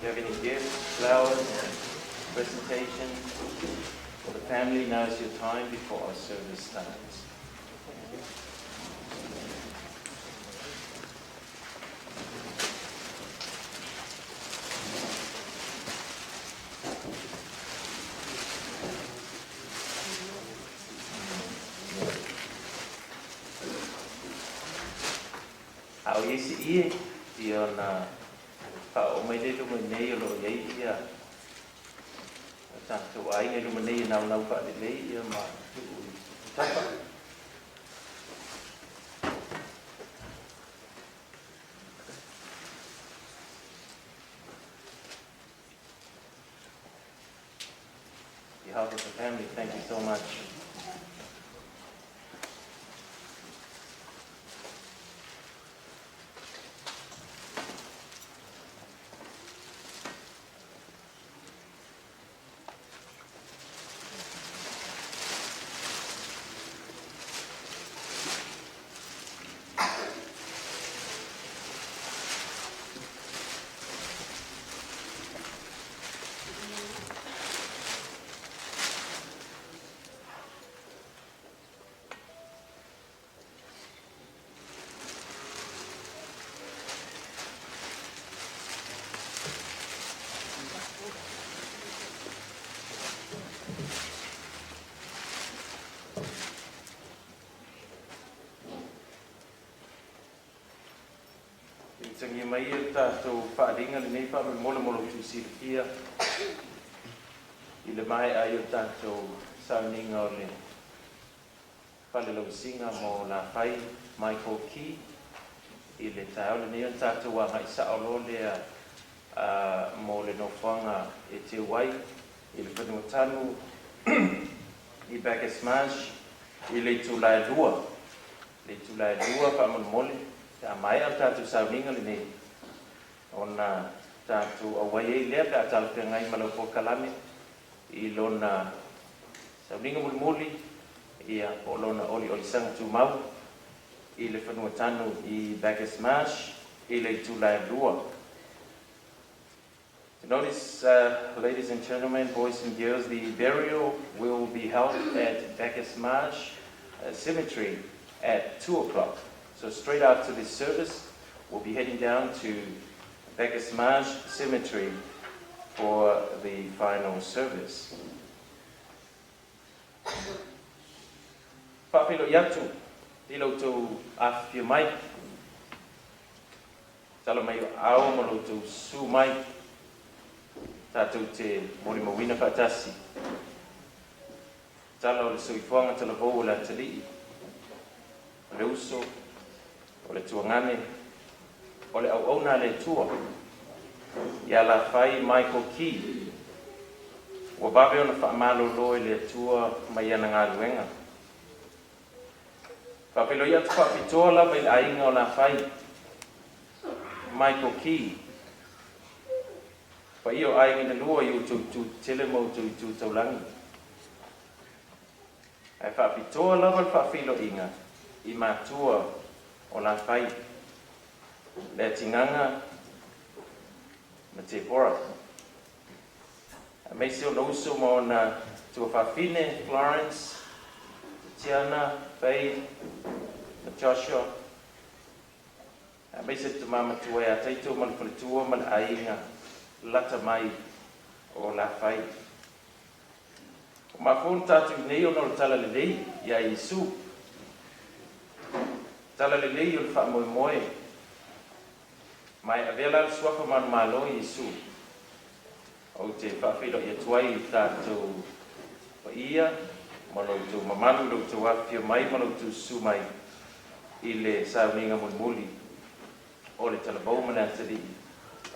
you have any gifts, flowers, presentation for the family, now is your time before our service starts. Au isi ie i ona o mai le lume nei o lo iei ia tātou ai nei lume nei nau nau pa le lei ia ma tapa. On behalf of the family, thank you so much. Tangi mai e tātou whaaringa le nei wha me molo tu sirikia i le mai ai o tātou sauninga o le whale lausinga mo Lafai Michael Key i le tau le nei o tātou wanga i saolo lea mo le nofanga e te wai i le whanutanu i Bacchus Marsh i le tūlai lua wha mole ta mai al tātou sauninga le nei. Ona tātou awai ei lea pe atal te ngai malau po kalame i lona sauninga muli ia o lona oli sanga tu mau i le whanua tanu i Bacchus Marsh i le tūlai lua. Notice, ladies and gentlemen, boys and girls, the burial will be held at Bacchus Marsh Cemetery at 2 o'clock. So straight after this service, we'll be heading down to Bacchus Marsh Cemetery for the final service. Whawhilo iatu, tilo tu awhia mai. Tala mai au malo tu su mai. Tātou te morimawina whaatasi. Tala o le suifuanga tala vau o la talii. O le uso, o le tuangane, o le au le tua. Ia Lafai Michael Key. Ua bawe ona whaamalo le tua mai ana ngā luenga. Whapelo ia tu whapitoa lawa i ainga o Lafai Michael Key. Pa iyo ai ngina lua i tu tele mo tu taulangi. Ai whapitoa lawa whapilo inga i mātua o Lafai. Le tinganga ma te pora. Mai se o nauso mo na tua whawhine, Florence, Tiana, Faye, Joshua. Mai se tu mama tua e a teito ma le whalitua ma le ainga lata mai o Lafai. O mafon tatu nei o no tala le lei ia Yesu. Tala le lei o le wha moe. Mai avela suafa manu malo Yesu. O te whawhiro ia tuai i tātou o ia, malo tu mamanu lo tu whawhia mai, malo tu su mai i le sauninga muli o le talabau manatari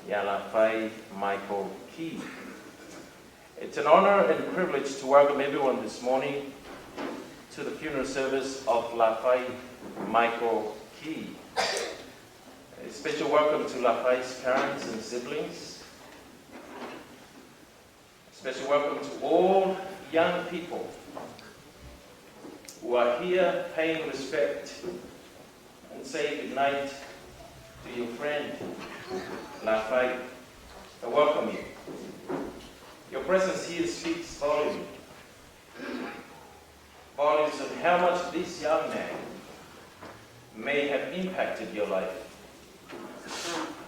ia Lafai Michael Key. It's an honor and privilege to welcome everyone this morning to the funeral service of Lafai Michael Key. A special welcome to Lafai's parents and siblings. A special welcome to all young people who are here paying respect and say goodnight to your friend, Lafai. I welcome you. Your presence here speaks volumes of how much this young man may have impacted your life.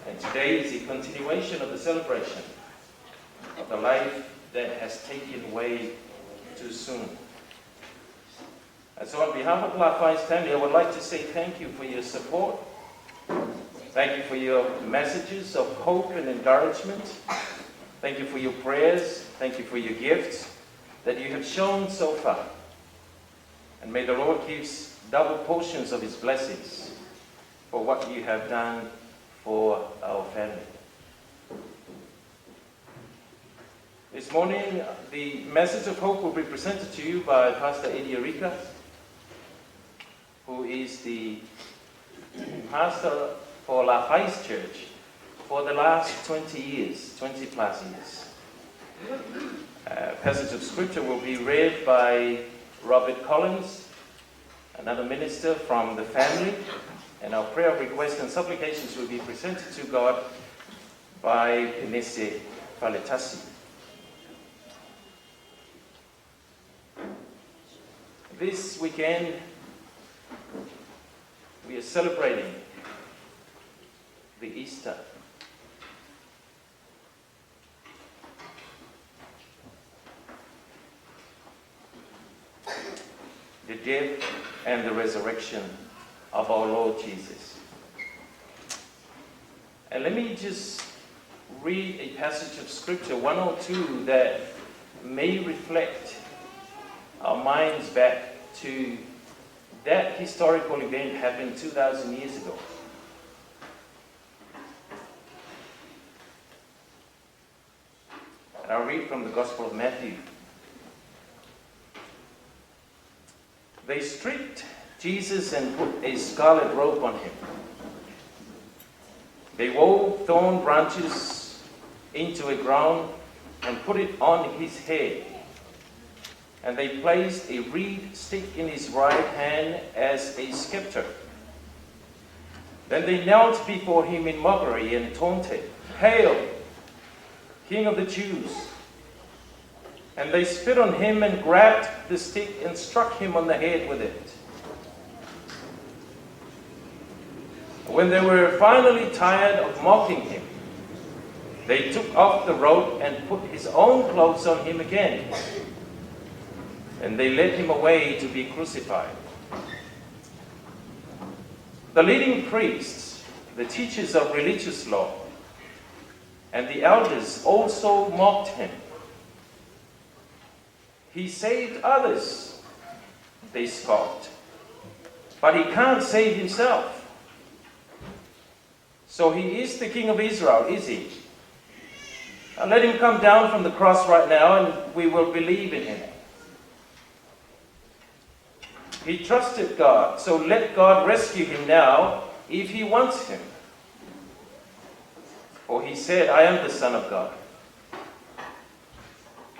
And today is a continuation of the celebration of the life that has taken way too soon. And so on behalf of Lafai's family, I would like to say thank you for your support. Thank you for your messages of hope and encouragement. Thank you for your prayers. Thank you for your gifts that you have shown so far. And may the Lord give double portions of his blessings for what you have done for our family. This morning, the message of hope will be presented to you by Pastor Eddie Erika, who is the pastor for Lafai's church for the last 20 years, 20 plus years. Passage of scripture will be read by Robert Collins, another minister from the family, and our prayer requests and supplications will be presented to God by Penese Faletasi. This weekend, we are celebrating the Easter. The death and the resurrection of our Lord Jesus. And let me just read a passage of scripture, 102, that may reflect our minds back to that historical event happened 2,000 years ago. And I'll read from the Gospel of Matthew. They stripped Jesus and put a scarlet robe on him. They wove thorn branches into a crown and put it on his head. And they placed a reed stick in his right hand as a scepter. Then they knelt before him in mockery and taunted, "Hail, King of the Jews!" And they spit on him and grabbed the stick and struck him on the head with it. When they were finally tired of mocking him, they took off the robe and put his own clothes on him again. And they led him away to be crucified. The leading priests, the teachers of religious law, and the elders also mocked him. "He saved others," they scoffed, "but he can't save himself. So he is the King of Israel, is he? Now let him come down from the cross right now and we will believe in him. He trusted God, so let God rescue him now if he wants him. For he said, 'I am the Son of God.'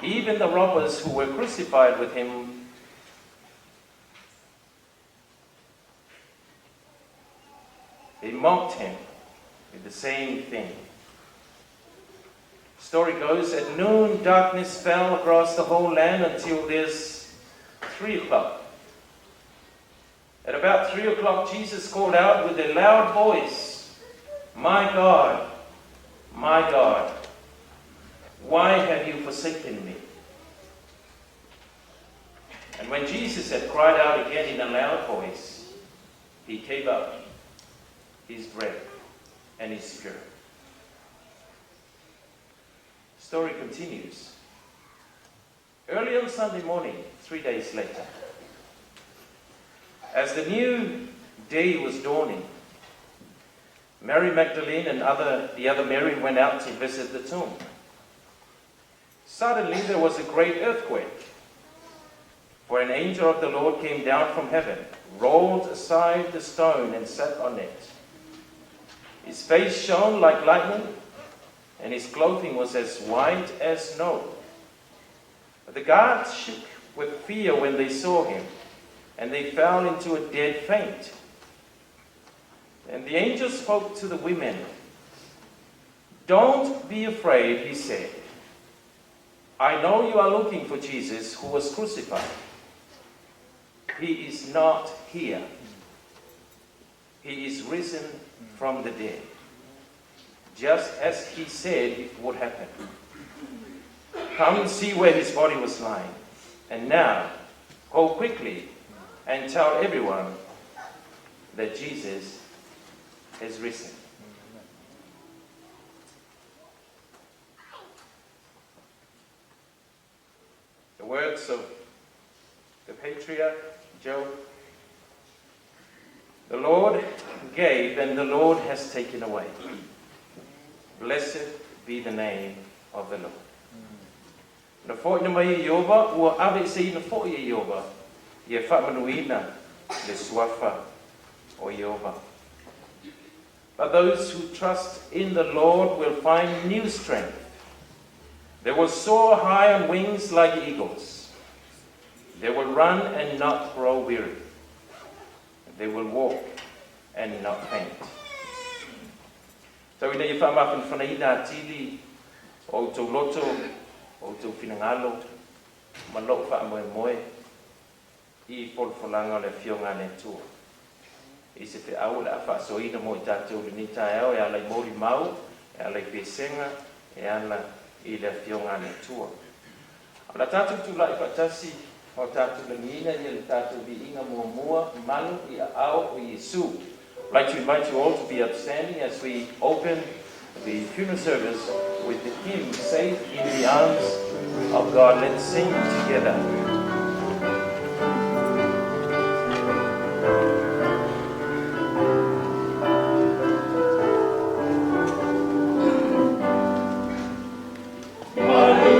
Even the robbers who were crucified with him they mocked him with the same thing. Story goes, at noon darkness fell across the whole land until there's 3 o'clock. At about 3 o'clock, Jesus called out with a loud voice, my God, why have you forsaken me?" And when Jesus had cried out again in a loud voice, he gave up his breath and his spirit. The story continues. Early on Sunday morning, 3 days later, as the new day was dawning, Mary Magdalene and the other Mary went out to visit the tomb. Suddenly there was a great earthquake, for an angel of the Lord came down from heaven, rolled aside the stone and sat on it. His face shone like lightning, and his clothing was as white as snow. But the guards shook with fear when they saw him, and they fell into a dead faint. And the angel spoke to the women, Don't be afraid, he said. I know you are looking for Jesus who was crucified. He is not here. He is risen from the dead, just as he said it would happen. Come and see where his body was lying. And now, go quickly and tell everyone that Jesus has risen. The words of the patriarch Job. The Lord gave and the Lord has taken away. Blessed be the name of the Lord. Na fo ina mai Yoba ua ave se ina fo ia Yoba. Ia whamanuina le suafa o Yoba. But those who trust in the Lord will find new strength. They will soar high on wings like eagles. They will run and not grow weary. They will walk and not faint. So ina ia whamafan whanaina atili o tau loto, o tau finangalo, malo whaamoe moe, I folfolanga le fionga le tua. I se te au le awha soina mo I tātou le nita eo, e alai mori mau, e alai pesenga, e ala I le fionga le tua. Ala tātou tu lai patasi, o tātou le ngina, I le tātou bi inga mua manu I a au o Yesu. I'd like to invite you all to be upstanding as we open the funeral service with the hymn, Safe in the Arms of God. Let's sing together. Wow.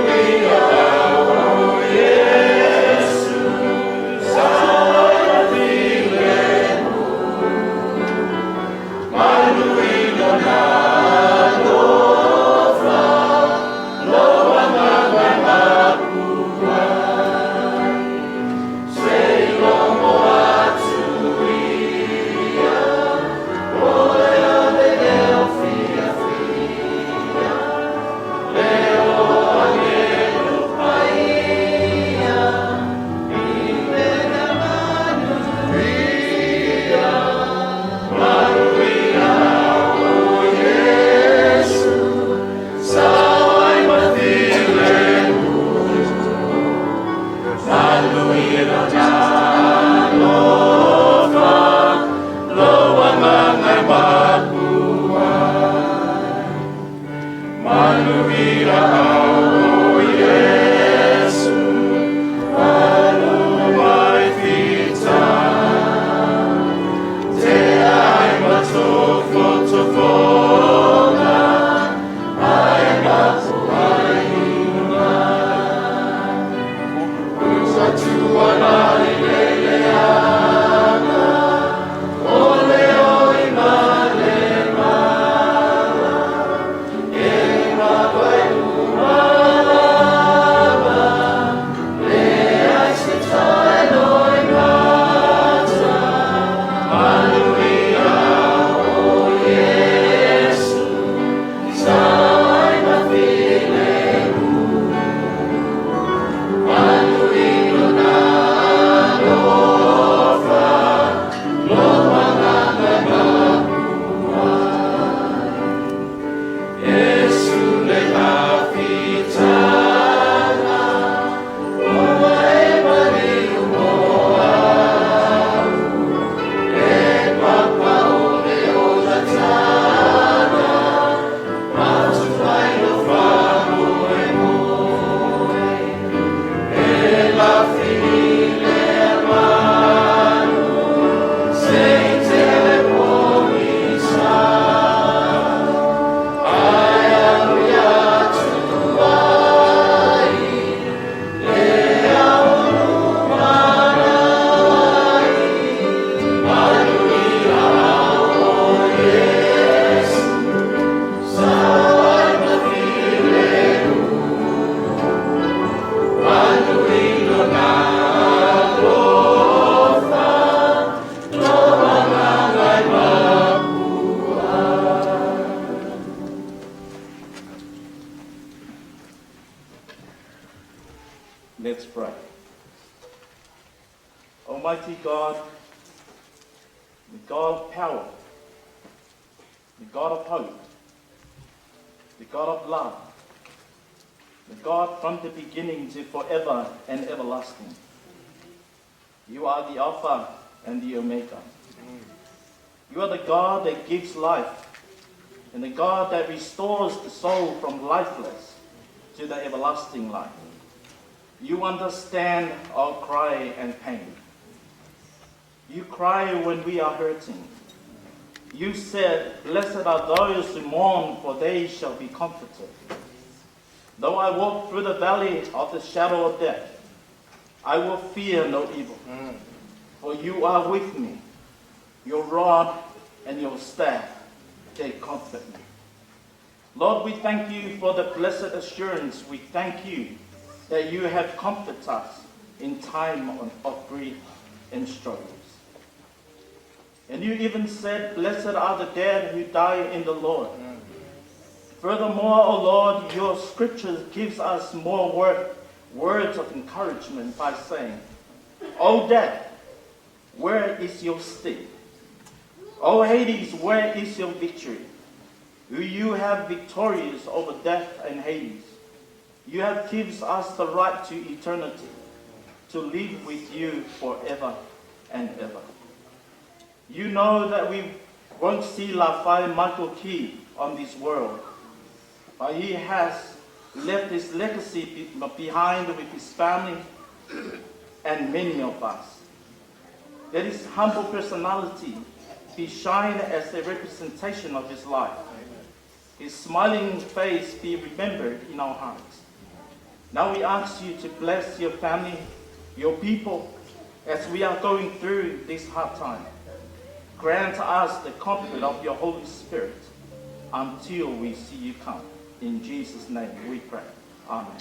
Let's pray. Almighty God, the God of power, the God of hope, the God of love, the God from the beginning to forever and everlasting. You are the Alpha and the Omega. You are the God that gives life and the God that restores the soul from lifeless to the everlasting life. You understand our cry and pain. You cry when we are hurting. You said, "Blessed are those who mourn, for they shall be comforted." Though I walk through the valley of the shadow of death, I will fear no evil. For you are with me. Your rod and your staff, they comfort me. Lord, we thank you for the blessed assurance. We thank you that you have comforted us in time of grief and struggles. And you even said, "Blessed are the dead who die in the Lord." Furthermore, O Lord, your scriptures gives us more words of encouragement by saying, "O death, where is your sting? O Hades, where is your victory? You have victorious over death and Hades. You have given us the right to eternity, to live with you forever and ever." You know that we won't see Lafai Michael Key on this world, but he has left his legacy behind with his family and many of us. Let his humble personality be shine as a representation of his life. His smiling face be remembered in our hearts. Now we ask you to bless your family, your people, as we are going through this hard time. Grant us the comfort of your Holy Spirit until we see you come. In Jesus' name we pray. Amen.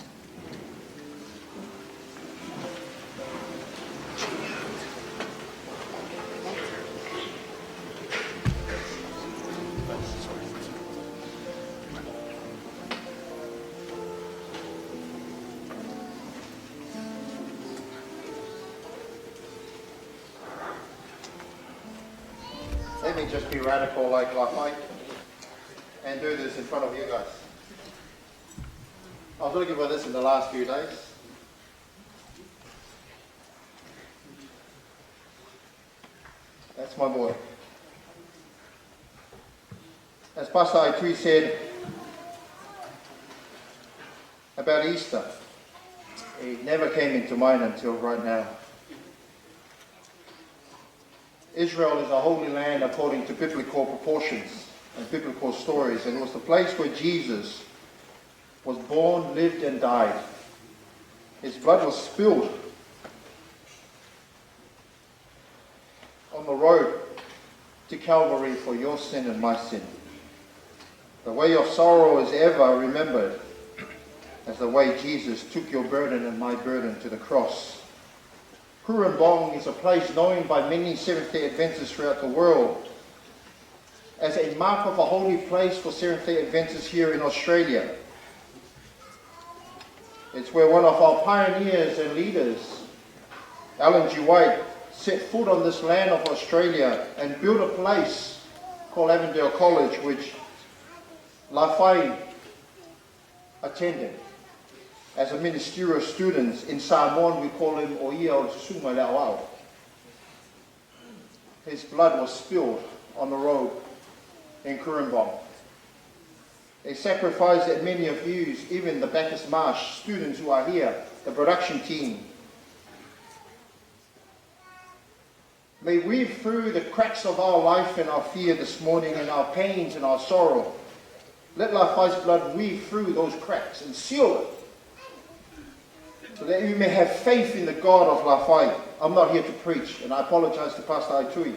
Let me just be radical like Lafai and do this in front of you guys. I was looking for this in the last few days. That's my boy. As Pastor Aitui said about Easter, it never came into mind until right now. Israel is a holy land according to biblical proportions and biblical stories, and it was the place where Jesus was born, lived and died. His blood was spilled on the road to Calvary for your sin and my sin. The way of sorrow is ever remembered as the way Jesus took your burden and my burden to the cross. Kurambong is a place known by many Seventh-day Adventists throughout the world as a mark of a holy place for Seventh-day Adventists here in Australia. It's where one of our pioneers and leaders, Alan G. White, set foot on this land of Australia and built a place called Avondale College, which Lafai attended. As a ministerial student in Samoan, we call him Oia o Suma Lauau. His blood was spilled on the road in Kurambong. A sacrifice that many of you, even the Bacchus Marsh students who are here, the production team, may weave through the cracks of our life and our fear this morning and our pains and our sorrow. Let Lafai's blood weave through those cracks and seal it, so that you may have faith in the God of Lafai. I'm not here to preach, and I apologize to Pastor Aitui.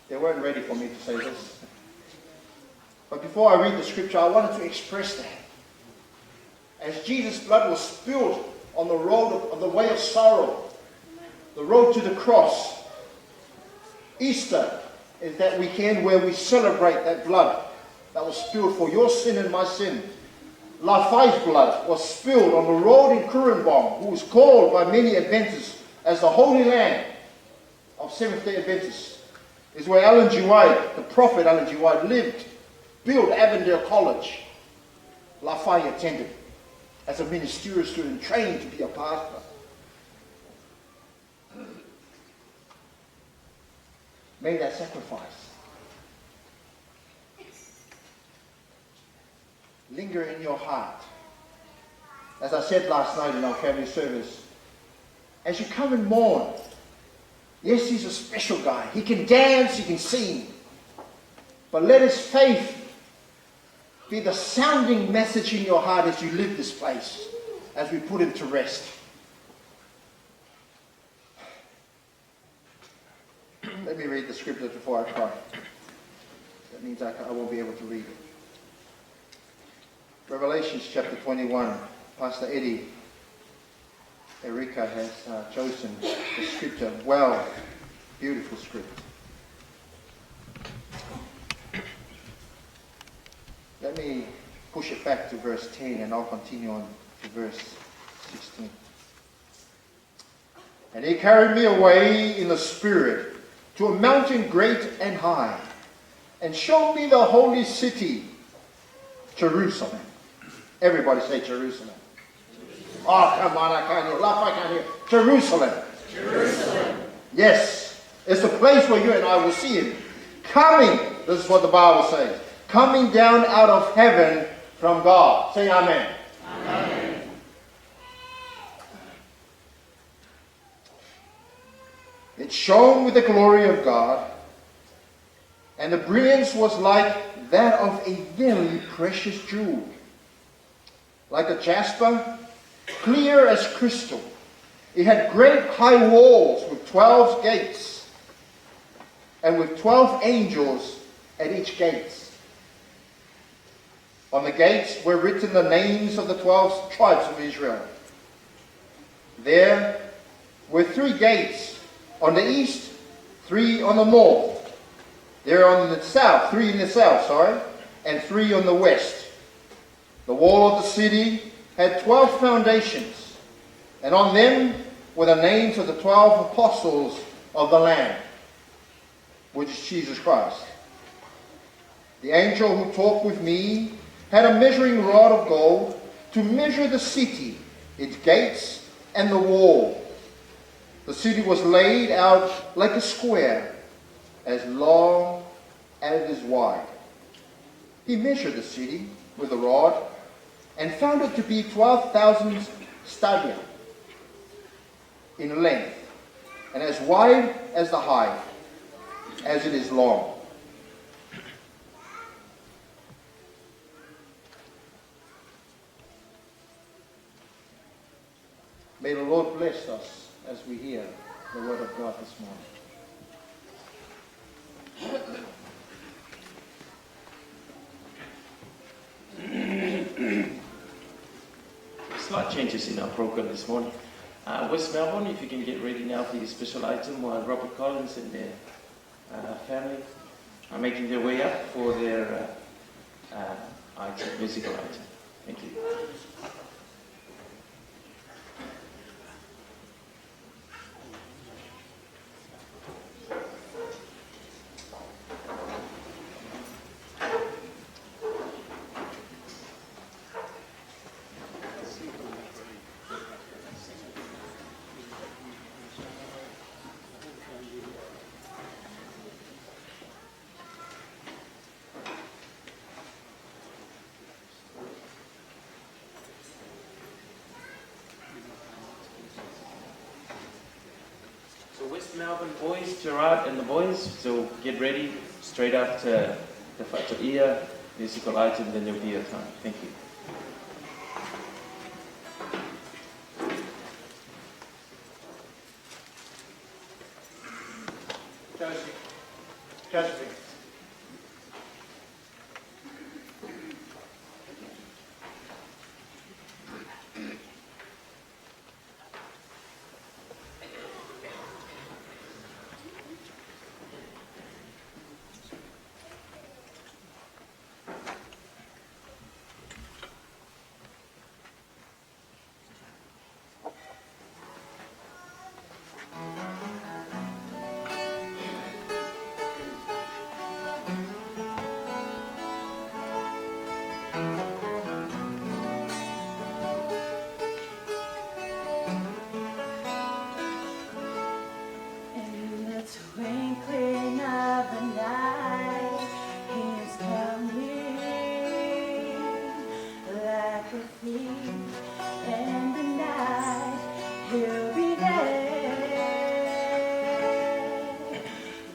They weren't ready for me to say this. But before I read the scripture, I wanted to express that. As Jesus' blood was spilled on the road of the way of sorrow, the road to the cross, Easter is that weekend where we celebrate that blood that was spilled for your sin and my sin. Lafai's blood was spilled on the road in Kurrambong, who was called by many Adventists as the Holy Land of Seventh-day Adventists, is where Ellen G. White, the prophet Ellen G. White, lived, built Avondale College. Lafai attended as a ministerial student trained to be a pastor. Made that sacrifice. Linger in your heart. As I said last night in our family service, as you come and mourn, yes, he's a special guy. He can dance, he can sing. But let his faith be the sounding message in your heart as you live this place, as we put him to rest. Let me read the scripture before I cry. That means I won't be able to read it. Revelations chapter 21. Pastor Eddie Erika has chosen the scripture. Well, beautiful script. Let me push it back to verse 10 and I'll continue on to verse 16. And he carried me away in the spirit to a mountain great and high, and showed me the holy city, Jerusalem. Everybody say Jerusalem. Oh, come on, I can't hear. Lafai can't hear. Jerusalem. Jerusalem. Yes, it's the place where you and I will see him. Coming, this is what the Bible says, coming down out of heaven from God. Say amen. Amen. It shone with the glory of God, and the brilliance was like that of a very precious jewel, like a jasper, clear as crystal. It had great high walls with 12 gates, and with 12 angels at each gate. On the gates were written the names of the 12 tribes of Israel. There were 3 gates on the east, 3 on the north. There on the south, 3 in the south, and 3 on the west. The wall of the city had 12 foundations, and on them were the names of the 12 apostles of the Lamb, which is Jesus Christ. The angel who talked with me had a measuring rod of gold to measure the city, its gates, and the wall. The city was laid out like a square, as long as it is wide. He measured the city with a rod, and found it to be 12,000 stadia in length, and as wide as the height, as it is long. May the Lord bless us as we hear the word of God this morning. Slight changes in our program this morning. West Melbourne, if you can get ready now for your special item, while Robert Collins and their family are making their way up for their musical item. Thank you. West Melbourne boys, Gerard and the boys, so get ready straight after the Fatoia musical item, then there'll be a time. Thank you. Josephine.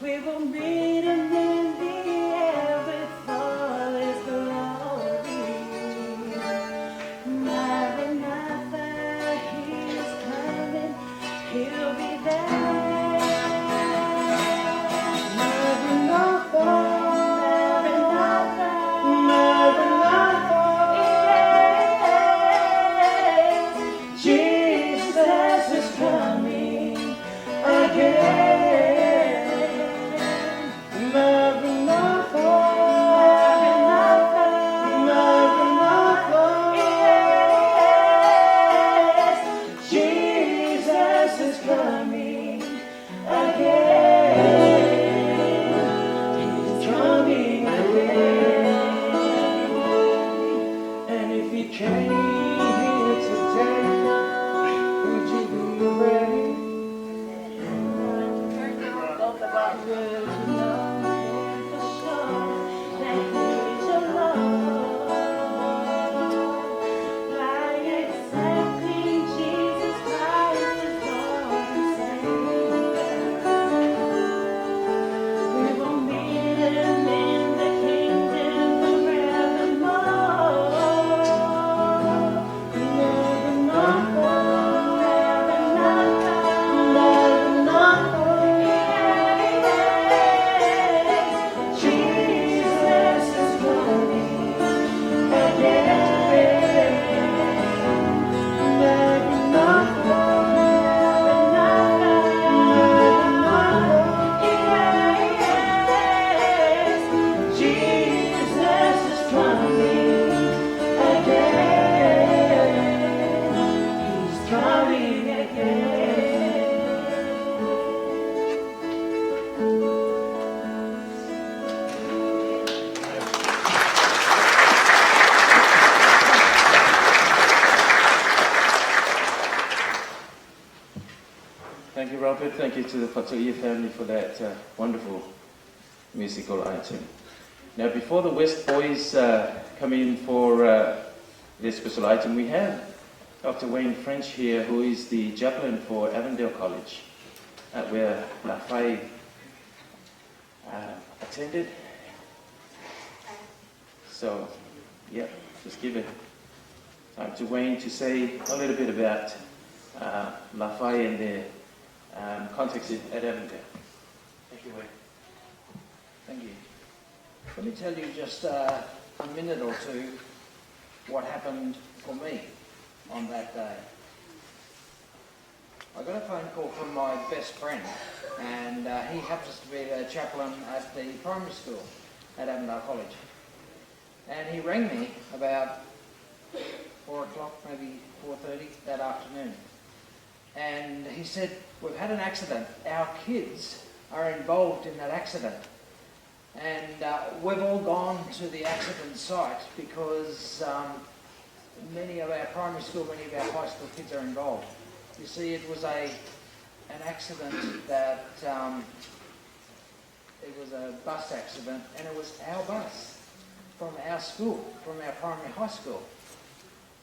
We will meet him in the air with all his glory. Maranatha, he's coming, he'll be there. Maranatha, Maranatha, Maranatha, yes, Jesus is coming again. Maranatha, Maranatha, yes, Jesus is coming again. He's coming again. And if he came here today, would you be ready? Well, you know for sure that he's your Lord. By accepting Jesus Christ as Lord and Savior, we will meet him in the kingdom forevermore. Maranatha, Maranatha, Maranatha, yes, Jesus is coming again. Maranatha, Maranatha, yes, Jesus is coming again. He's coming again. Thank you, Robert. Thank you to the Patoia family for that wonderful musical item. Now, before the West Boys come in for this special item, we have Dr. Wayne French here, who is the chaplain for Avondale College, where Lafai attended. So, yeah, just give it time to Wayne to say a little bit about Lafai and their context at Avondale. Thank you, Wayne. Thank you. Let me tell you just a minute or two what happened for me on that day. I got a phone call from my best friend, and he happens to be the chaplain at the primary school at Avondale College. And he rang me about 4 o'clock, maybe 4:30 that afternoon. And he said, "We've had an accident. Our kids are involved in that accident. And we've all gone to the accident site because many of our primary school, many of our high school kids are involved." You see, it was an accident that, it was a bus accident, and it was our bus from our school, from our primary high school.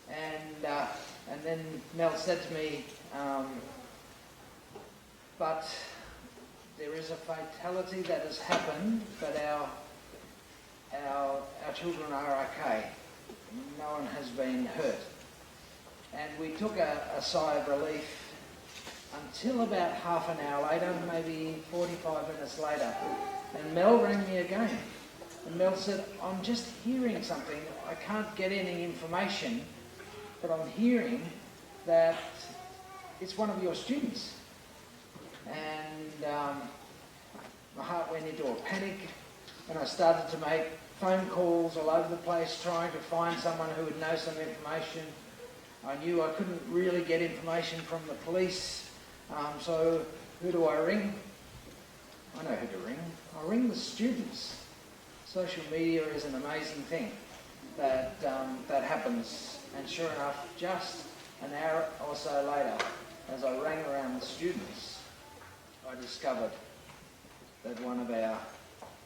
And then Mel said to me, "But there is a fatality that has happened, but our children are okay. No one has been hurt." And we took a sigh of relief until about half an hour later, maybe 45 minutes later. And Mel rang me again. And Mel said, "I'm just hearing something. I can't get any information, but I'm hearing that it's one of your students." And my heart went into a panic, and I started to make phone calls all over the place trying to find someone who would know some information. I knew I couldn't really get information from the police, so who do I ring? I know who to ring. I ring the students. Social media is an amazing thing that happens, and sure enough, just an hour or so later, as I rang around the students, I discovered that one of our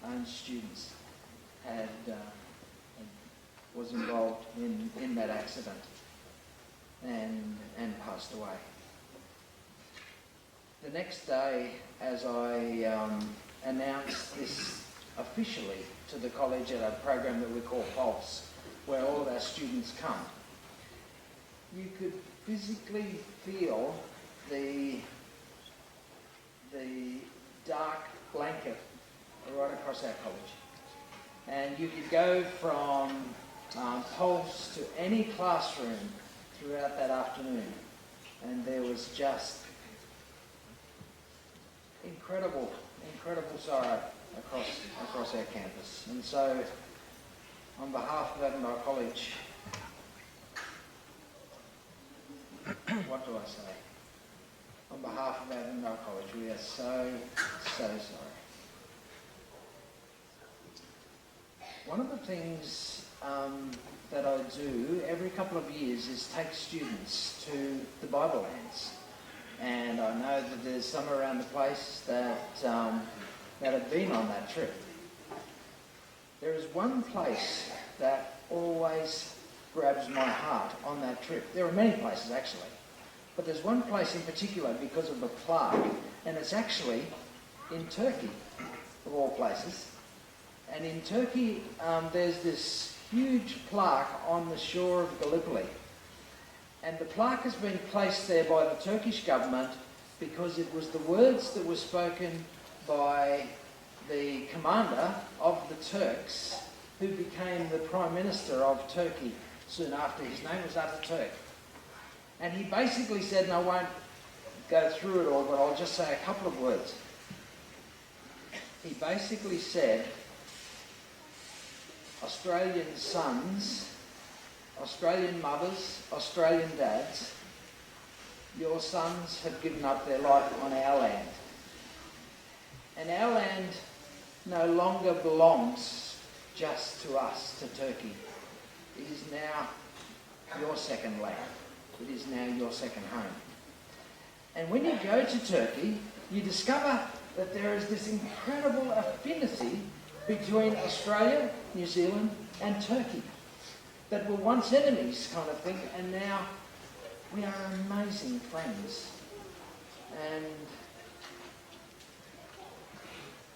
own students was involved in that accident and passed away. The next day, as I announced this officially to the college at a program that we call Pulse, where all of our students come. You could physically feel the dark blanket right across our college. And you could go from Pulse to any classroom throughout that afternoon, and there was just incredible sorrow across our campus. And so, on behalf of Avondale College, what do I say? On behalf of Avondale College, we are so sorry. One of the things that I do every couple of years is take students to the Bible Lands. And I know that there's some around the place that have been on that trip. There is one place that always grabs my heart on that trip. There are many places actually, but there's one place in particular because of the plaque, and it's actually in Turkey, of all places. And in Turkey, there's this huge plaque on the shore of Gallipoli. And the plaque has been placed there by the Turkish government because it was the words that were spoken by the commander of the Turks, who became the Prime Minister of Turkey soon after. His name was Ataturk. And he basically said, and I won't go through it all, but I'll just say a couple of words. He basically said, Australian sons, Australian mothers, Australian dads, your sons have given up their life on our land. And our land no longer belongs just to us, to Turkey. It is now your second land. It is now your second home. And when you go to Turkey, you discover that there is this incredible affinity between Australia, New Zealand and Turkey, that were once enemies kind of thing, and now we are amazing friends. And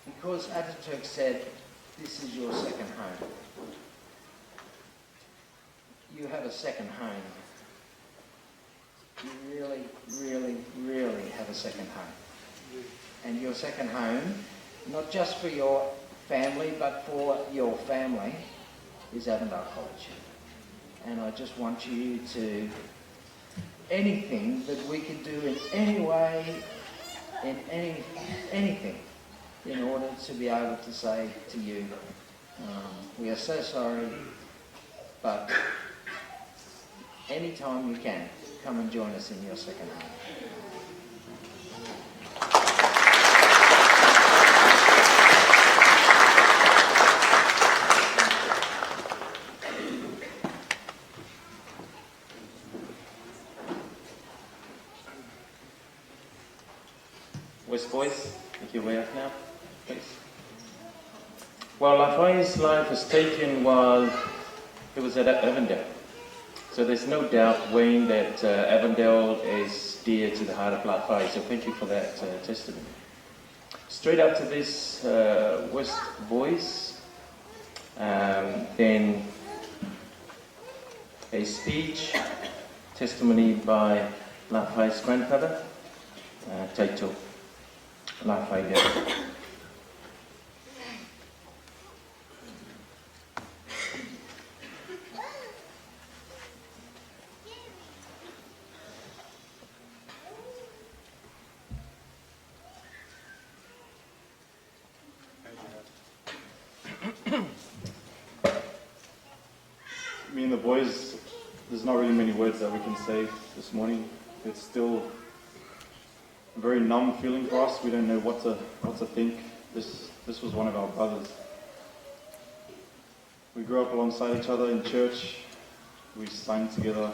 because Ataturk said, this is your second home, you have a second home. You really, really, really have a second home. And your second home, not just for your family, but for your family, is Avondale College. And I just want you to, anything that we can do in any way, in anything, in order to be able to say to you, we are so sorry, but anytime you can, come and join us in your second home. West boys, make your way up now, please. Well, Lafai's life was taken while he was at Avondale. So there's no doubt, Wayne, that Avondale is dear to the heart of Lafai. So thank you for that testimony. Straight after this, West boys, then a speech, testimony by Lafai's grandfather, titled Lafai Day. Me and the boys, there's not really many words that we can say this morning. It's still a very numb feeling for us. We don't know what to think. This was one of our brothers. We grew up alongside each other in church. We sang together.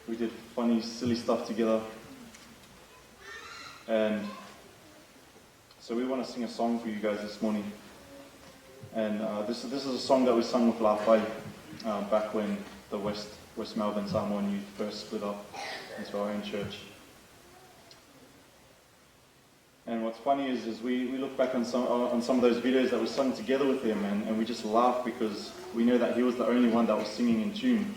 We did funny, silly stuff together. And so we want to sing a song for you guys this morning. And this is a song that we sung with Lafai back when the West Melbourne Samoan youth first split up into our own church. And what's funny is we look back on some of those videos that were sung together with him, and we just laugh because we know that he was the only one that was singing in tune.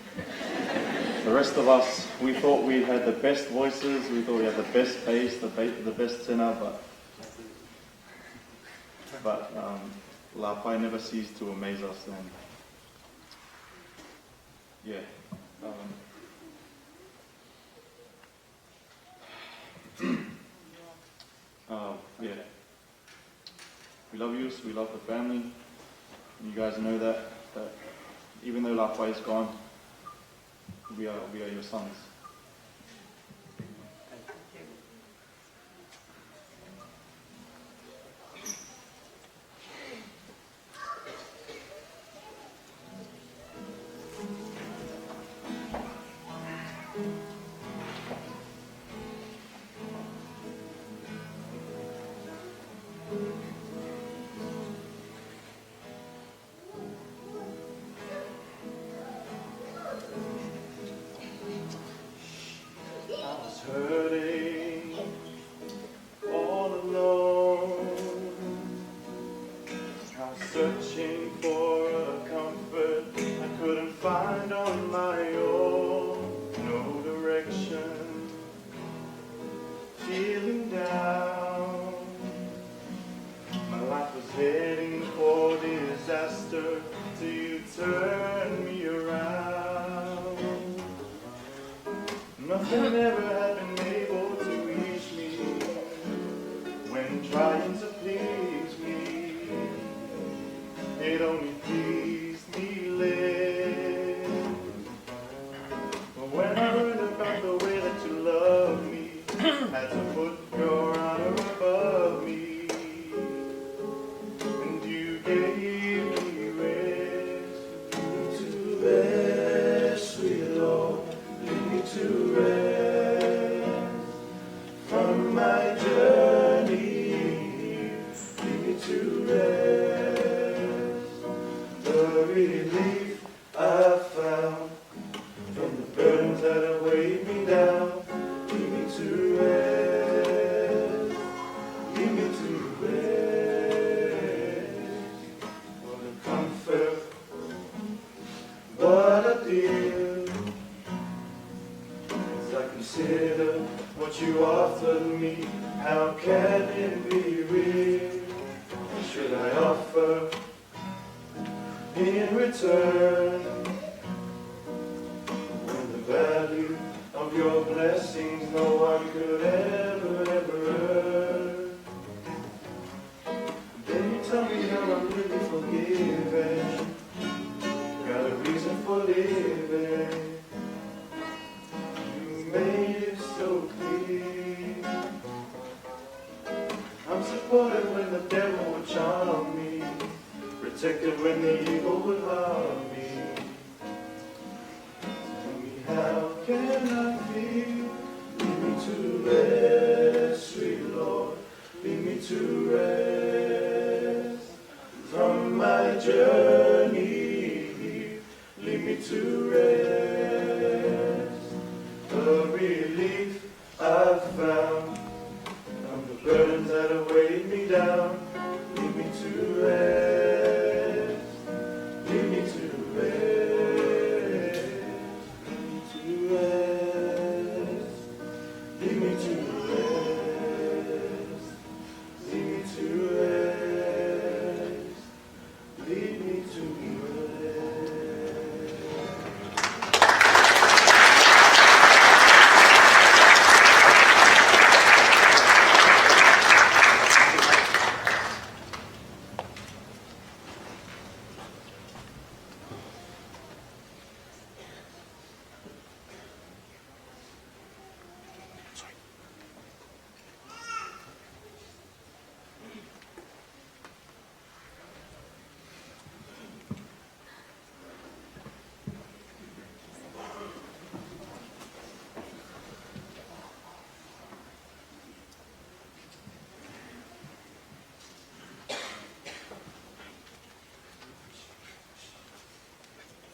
The rest of us, we thought we had the best voices, we thought we had the best bass, the best tenor, but Lafai never ceased to amaze us. And yeah. Yeah. We love you, we love the family. You guys know that even though Lafai is gone, we are your sons. Hurting all alone, I was searching for a comfort I couldn't find on my own. No direction, feeling down. My life was heading for disaster till you turned me around. Nothing ever had been able to reach me when trying to please me. It only pleased me less. But when I learned about the way that you love me, had to put your honor above me, and you gave me rest. To rest, sweet Lord, lead me to rest from my journey. Lead me to rest. The relief I found from the burdens that have weighed me down. Lead me to rest. Lead me to rest. What a comfort, what a deal. As I consider what you offered me, how can it be real? What should I offer in return? When the value of your blessings no one could ever earn. Then you tell me that I'm really forgiven, got a reason for living. You made it so clear. I'm supported when the devil would charm me, protected when the evil would harm me. Tell me, how can I feel? Lead me to rest, sweet Lord. Lead me to rest from my journey. Lead me to rest. The relief I've found from the burdens that have weighed me down. Lead me to rest. Lead me to rest. Lead me to rest. Lead me to rest. Lead me to rest. Lead me to rest.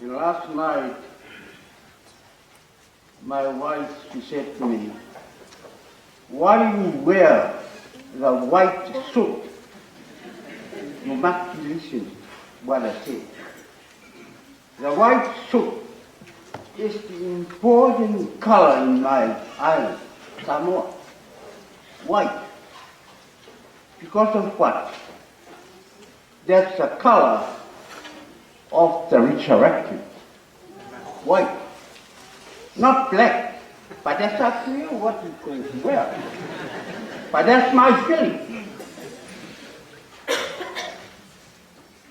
And last night, my wife, she said to me, "What do you wear the white suit. You must listen what I say. The white suit is the important color in my island, Samoa. White. Because of what? That's the color of the resurrected. White. Not black. But that's up to you what you're going to wear. But that's my feeling.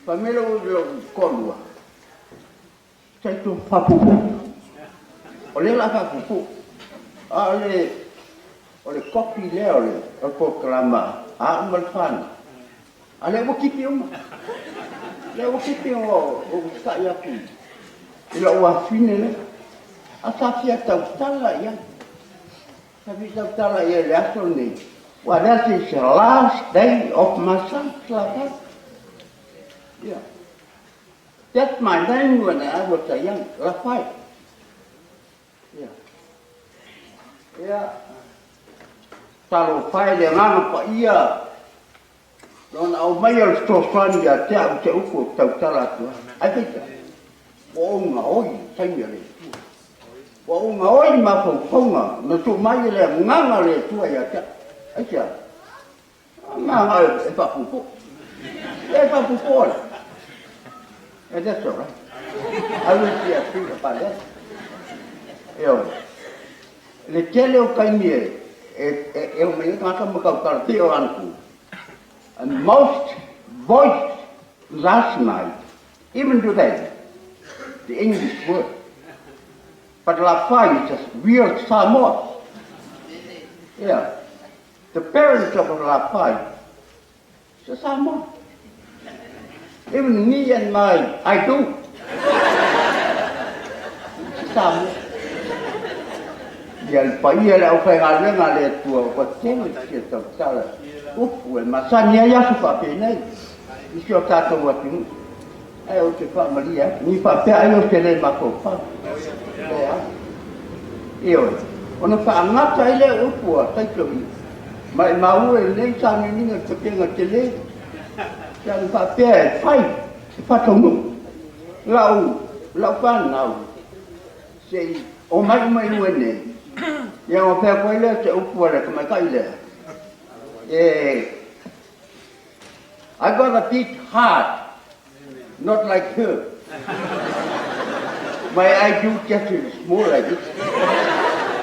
Pamela will call say to Papu. Ole la Papu. Ole copy le ole proclama. Malfan. Ale wo kipi uma. Le wo kipi o saya pu. Ila wa fine le. Asafia tautala ya. Tapi tautala ya laso ni. Well, that is the last day of my son's life. Yeah. That's my name when I was a young Lafai. Yeah. Yeah. Kalau Lafai dia ngam pa ia. Don au mayor stofan ya tia uce uku tautala tu. I think. Bo ngoi sanya le. Bo ngoi ma fo fonga, no tu mai le nganga le tu ya tia. Aja. Nganga e pa pupu. E pa pupu. That's all right. I will see a thing about that. Yo. Le tele kai mie e o me ngaka mo ka tartio anku. And most voiced last night, even today, the English word. But Lafai is just weird Samoa. Yeah. The parents of Lafai is a Samoa. Even me and mine, I do. Samoa. Yang pagi ada orang ada ngale tua, betul kita tahu. Well, masanya ya suka penai. Isu satu waktu. Ayo cepat Maria. Ni pakai ayo sele makopa. Ya. Iyo. Ono fa angat saya le upu, saya kami. Mai mau le sang ni ngat ngele. Yang pakai fai. Patomu. Lau kan lau. Sei o mai wene. Yang pakai le se upu le kemai kai le. I got a bit hard, not like her. My IQ just is more like this.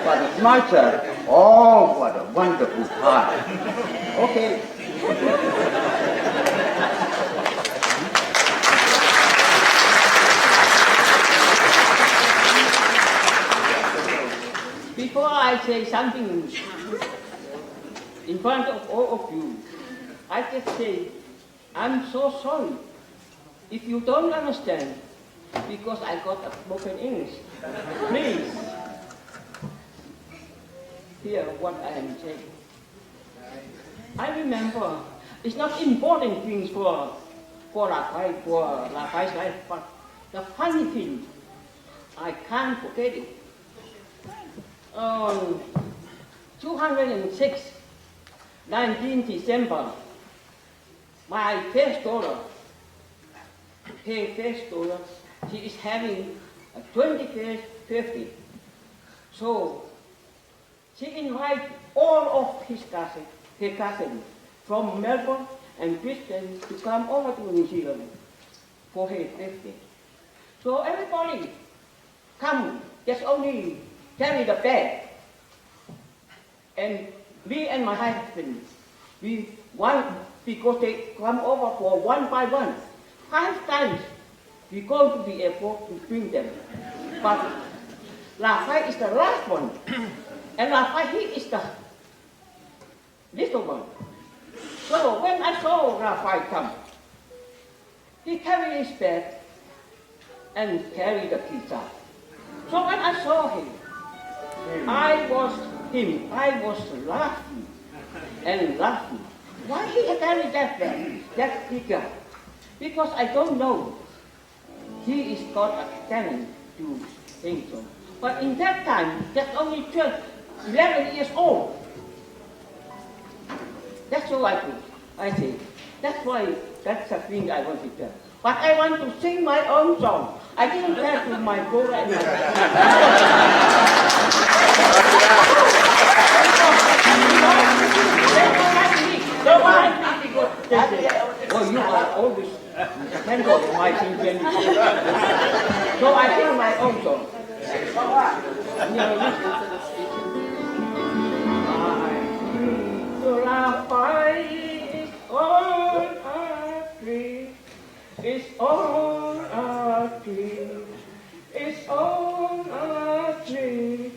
But it's myself, oh, what a wonderful heart. Okay. Before I say something in front of all of you, I just say, I'm so sorry if you don't understand because I got a broken English. Please, hear what I am saying. I remember it's not important things for Lafai's life, but the funny thing, I can't forget it. 206. 19 December, my first daughter, she is having a 21st birthday. So, she invited all of her cousins from Melbourne and Brisbane to come over to New Zealand for her birthday. So everybody come, just only carry the bag. And me and my husband, because they come over for one by one. 5 times we go to the airport to bring them. But Lafai is the last one. And Lafai, he is the little one. So when I saw Lafai come, he carried his bag and carried the pizza. So when I saw him, I was laughing and laughing. Why he carried that bag, that figure? Because I don't know. He is got a talent to think so. But in that time, just only 11 years old. That's all I do. I say. That's why, that's the thing I want to tell. But I want to sing my own song. I didn't tell to my brother and my Don't like me because they say, oh, you are always handle my things when you so I sing my own song. Lafai is on a tree. It's on a tree. It's on a tree.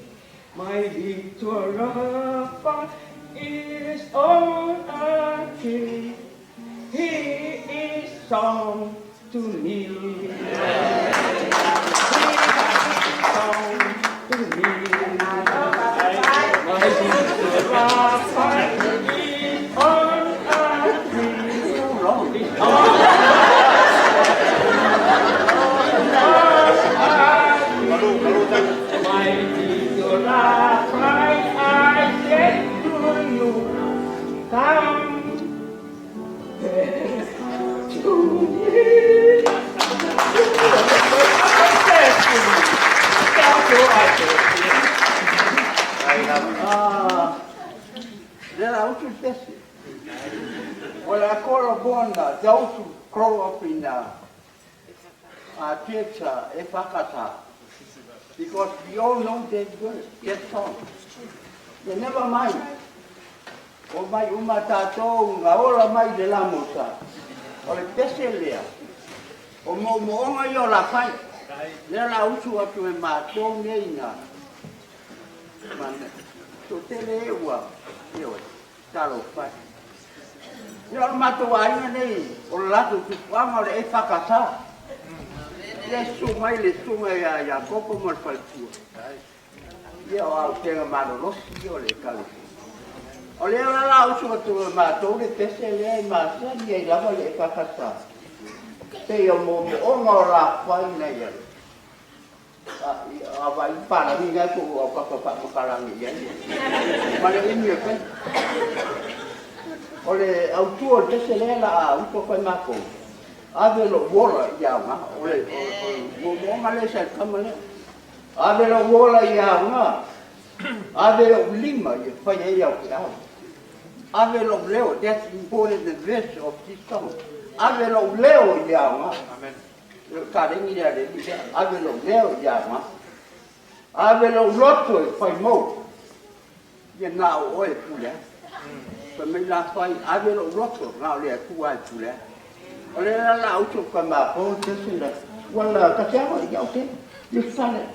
My little Lafai is on a tree. He is song to me. He is song to me. My little Lafai is on a tree. It's on my little Lafai, I say to you, come to me. Then I want to test it. Well, I call upon those who grow up in church, Efakata, because we all know that word, that song. They never mind. O mai umatato ngaola mai de la mosa. O le pese lea. O mo yo la fai. Le la usu atu e mato ngeina. Man, to tele ua. Yo, talo fai. Yo mato ai nei. O lato tu wanga le Efakata. Le sunga ya koko mo fai tu. Yo au tenga mano losi yo le kalu. O le la usu atu e mato le pese lea ma sa ni lava le Efakata. Te o mo o la fai nei. Vai para mim é com o papá com carangue mas ele me fez olha ao tuo desse lela o que foi marco ave lo bola ya ma olha o male se camale ave lo bola ya ma ave lo lima e foi aí ao ave lo leo that's important the verse of this song ave lo leo ya ma amen carinho dele ave lo leo ya ma ave lo loto foi mo e não oi pula para me lá foi ave lo loto não le tu ai pula olha lá o que como a ponte se lá wala ka chama ya okay you fale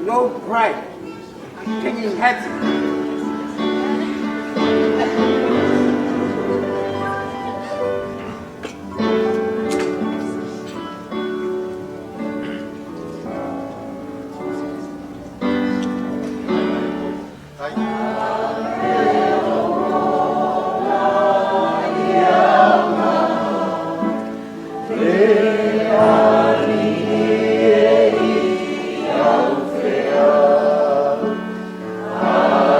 no pride taking heaven. Ah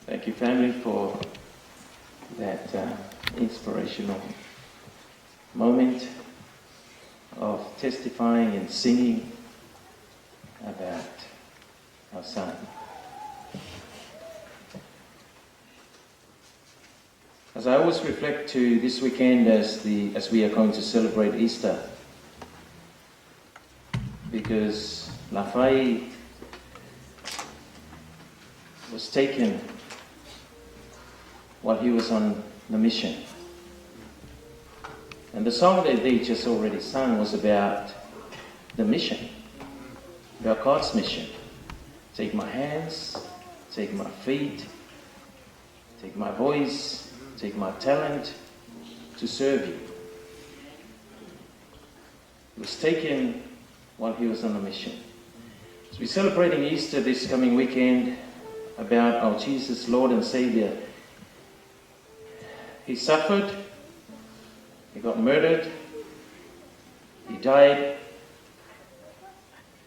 Thank you, family, for that inspirational moment of testifying and singing about our son. As I always reflect to this weekend as we are going to celebrate Easter, because Lafai was taken while he was on the mission. And the song that they just already sung was about the mission, about God's mission. Take my hands, take my feet, take my voice, take my talent to serve you. He was taken while he was on a mission. So we're celebrating Easter this coming weekend about our Jesus, Lord and Savior. He suffered, he got murdered, he died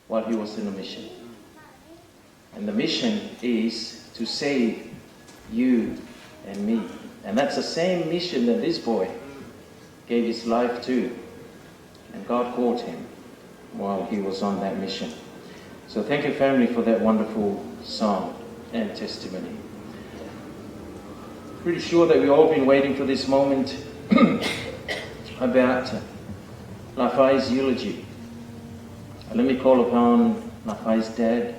while he was in a mission. And the mission is to save you and me. And that's the same mission that this boy gave his life to. And God called him while he was on that mission. So thank you, family, for that wonderful song and testimony. Pretty sure that we've all been waiting for this moment about Lafai's eulogy. And let me call upon Lafai's dad,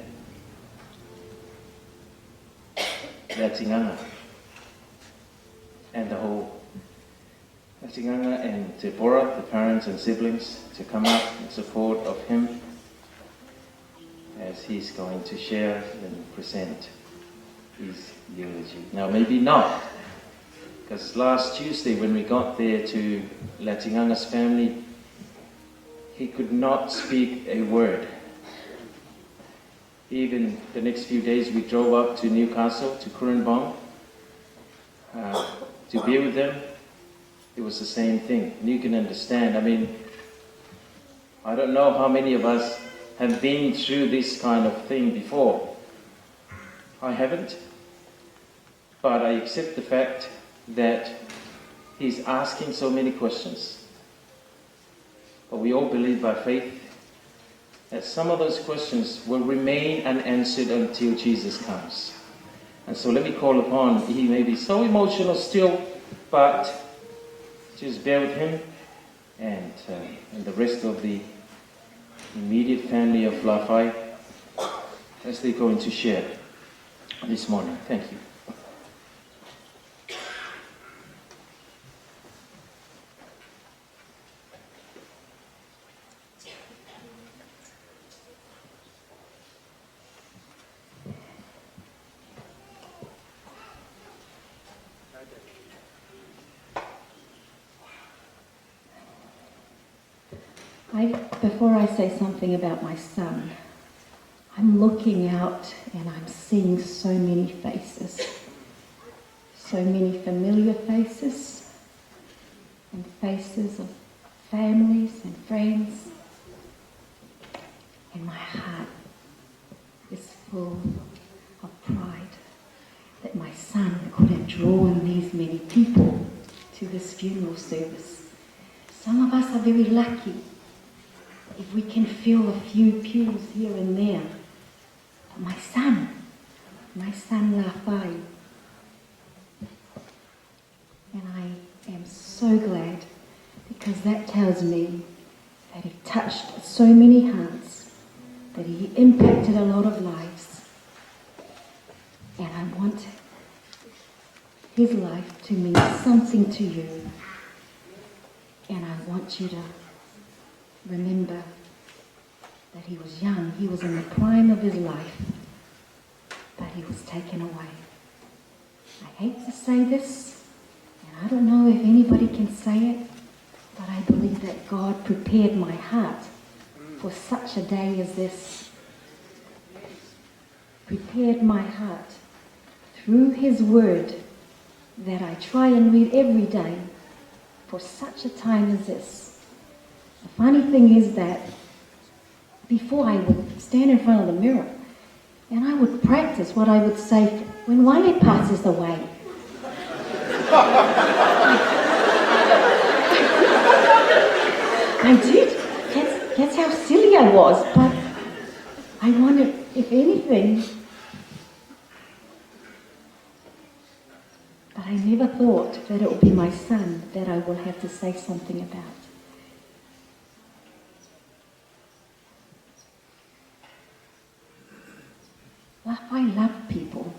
Latinganga, and the whole Latinganga and Deborah, the parents and siblings, to come up in support of him as he's going to share and present his eulogy. Now, maybe not, because last Tuesday when we got there to Latinganga's family, he could not speak a word. Even the next few days we drove up to Newcastle, to Kurunbong, to be with them. It was the same thing. And you can understand, I mean, I don't know how many of us have been through this kind of thing before. I haven't. But I accept the fact that he's asking so many questions. But we all believe by faith that some of those questions will remain unanswered until Jesus comes. And so let me call upon, he may be so emotional still, but just bear with him and the rest of the immediate family of Lafai as they're going to share this morning. Thank you. Before I say something about my son, I'm looking out and I'm seeing so many faces, so many familiar faces, and faces of families and friends, and my heart is full of pride that my son could have drawn these many people to this funeral service. Some of us are very lucky if we can fill a few pews here and there. But my son Lafai, and I am so glad, because that tells me that he touched so many hearts, that he impacted a lot of lives, and I want his life to mean something to you, and I want you to remember that he was young, he was in the prime of his life, but he was taken away. I hate to say this, and I don't know if anybody can say it, but I believe that God prepared my heart for such a day as this. Prepared my heart through his word that I try and read every day for such a time as this. The funny thing is that before I would stand in front of the mirror And I would practice what I would say when Wale passes away. I did. That's how silly I was, but I wanted, if anything, but I never thought that it would be my son that I will have to say something about. Lafai loved people.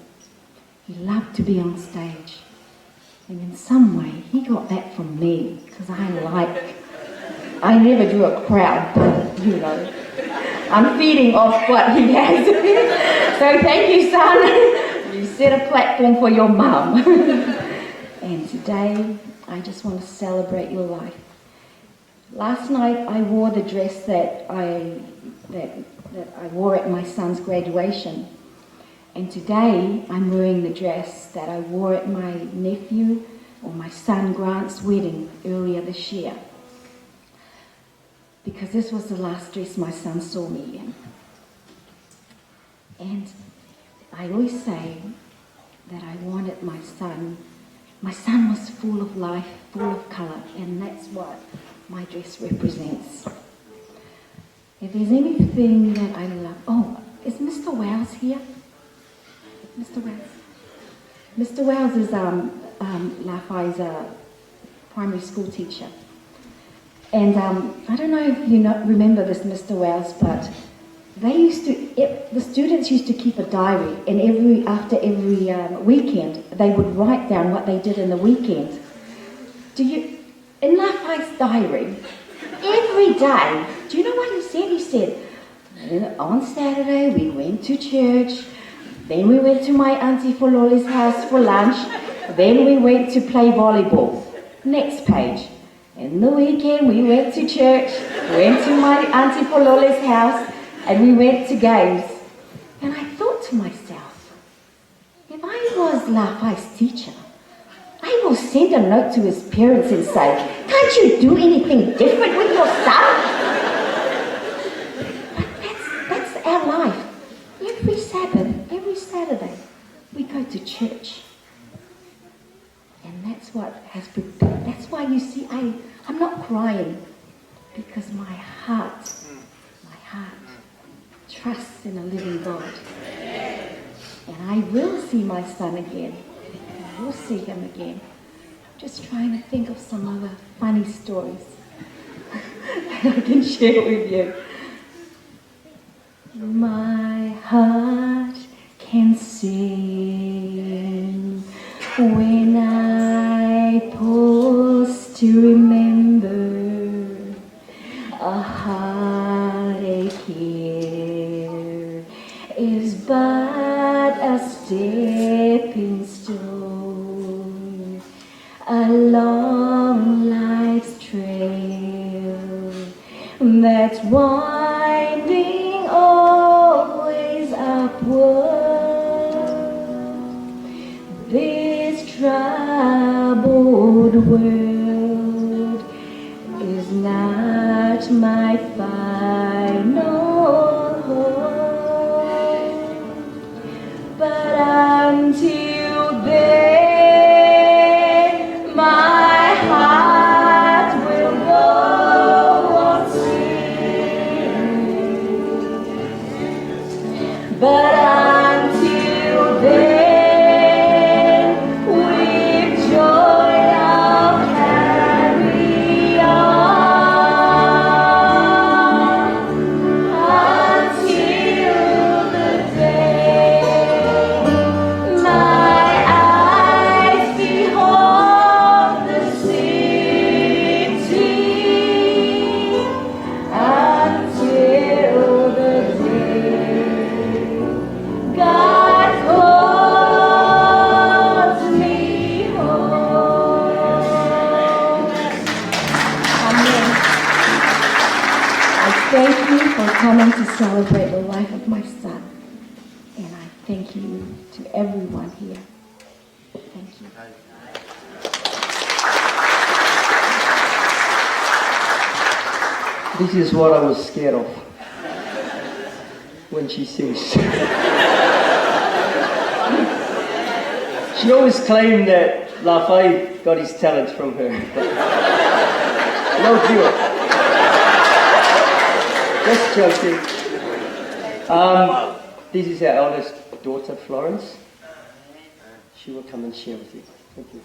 He loved to be on stage. And in some way, he got that from me, because I never do a crowd, but, you know, I'm feeding off what he has. So thank you, son. You set a platform for your mum. And today, I just want to celebrate your life. Last night, I wore the dress that I wore at my son's graduation. And today, I'm wearing the dress that I wore at my nephew or my son Grant's wedding earlier this year. Because this was the last dress my son saw me in. And I always say that I wanted my son was full of life, full of colour, and that's what my dress represents. If there's anything that I love, oh, is Mr. Wells here? Mr. Wells. Mr. Wells is Lafai's primary school teacher. And I don't know if you remember this, Mr. Wells, but the students used to keep a diary, and after every weekend, they would write down what they did in the weekend. In Lafai's diary, every day, do you know what he said? He said, on Saturday we went to church, then we went to my Auntie Fololi's house for lunch, then we went to play volleyball. Next page. In the weekend we went to church, went to my Auntie Fololi's house, and we went to games. And I thought to myself, if I was Lafai's teacher, I will send a note to his parents and say, can't you do anything different with your son? But that's our life. Every Sabbath, every Saturday, we go to church. And that's what has prepared. That's why you see, I'm not crying, because my heart trusts in a living God. And I will see my son again. I will see him again. Just trying to think of some other funny stories that I can share with you. My heart can sing when I pause to remember a heartache here is but a stepping stone, a long life's trail that's winding always upward. This troubled world is not my final home, but until then, my heart will go on singing. But until then, with joy I'll carry on until the day my eyes behold the city, until the day God calls me home. Amen. I thank you for coming to celebrate the life of my son. And I thank you to everyone here. Thank you. This is what I was scared of. when she sings. She always claimed that Lafai got his talent from her. But no cure. Just joking. This is our eldest daughter, Florence. She will come and share with you. Thank you.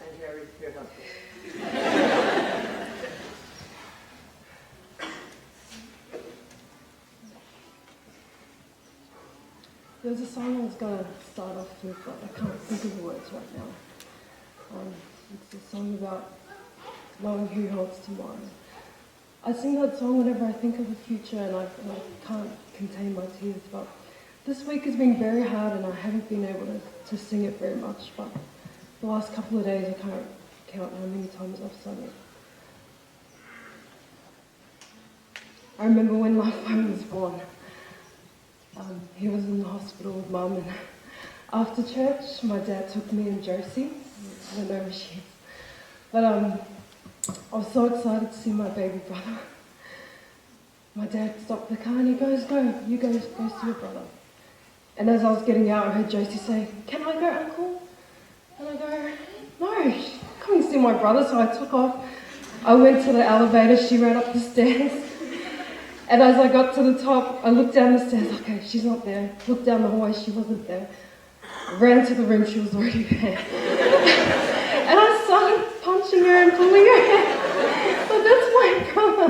And Harry, here comes. There's a song I was going to start off with, but I can't think of the words right now. It's a song about knowing who holds tomorrow. I sing that song whenever I think of the future, and I can't contain my tears, but this week has been very hard and I haven't been able to sing it very much, but the last couple of days I can't count how many times I've sung it. I remember when Lafai was born. He was in the hospital with Mum, and after church, my dad took me and Josie. I don't know where she is. But I was so excited to see my baby brother. My dad stopped the car and he goes, "Go, you go see your brother." And as I was getting out, I heard Josie say, "Can I go, Uncle?" And I go, "No, come and see my brother." So I took off. I went to the elevator, she ran up the stairs. And as I got to the top, I looked down the stairs, okay, she's not there. Looked down the hallway, she wasn't there. Ran to the room, she was already there. And I started punching her and pulling her hair. But that's my brother.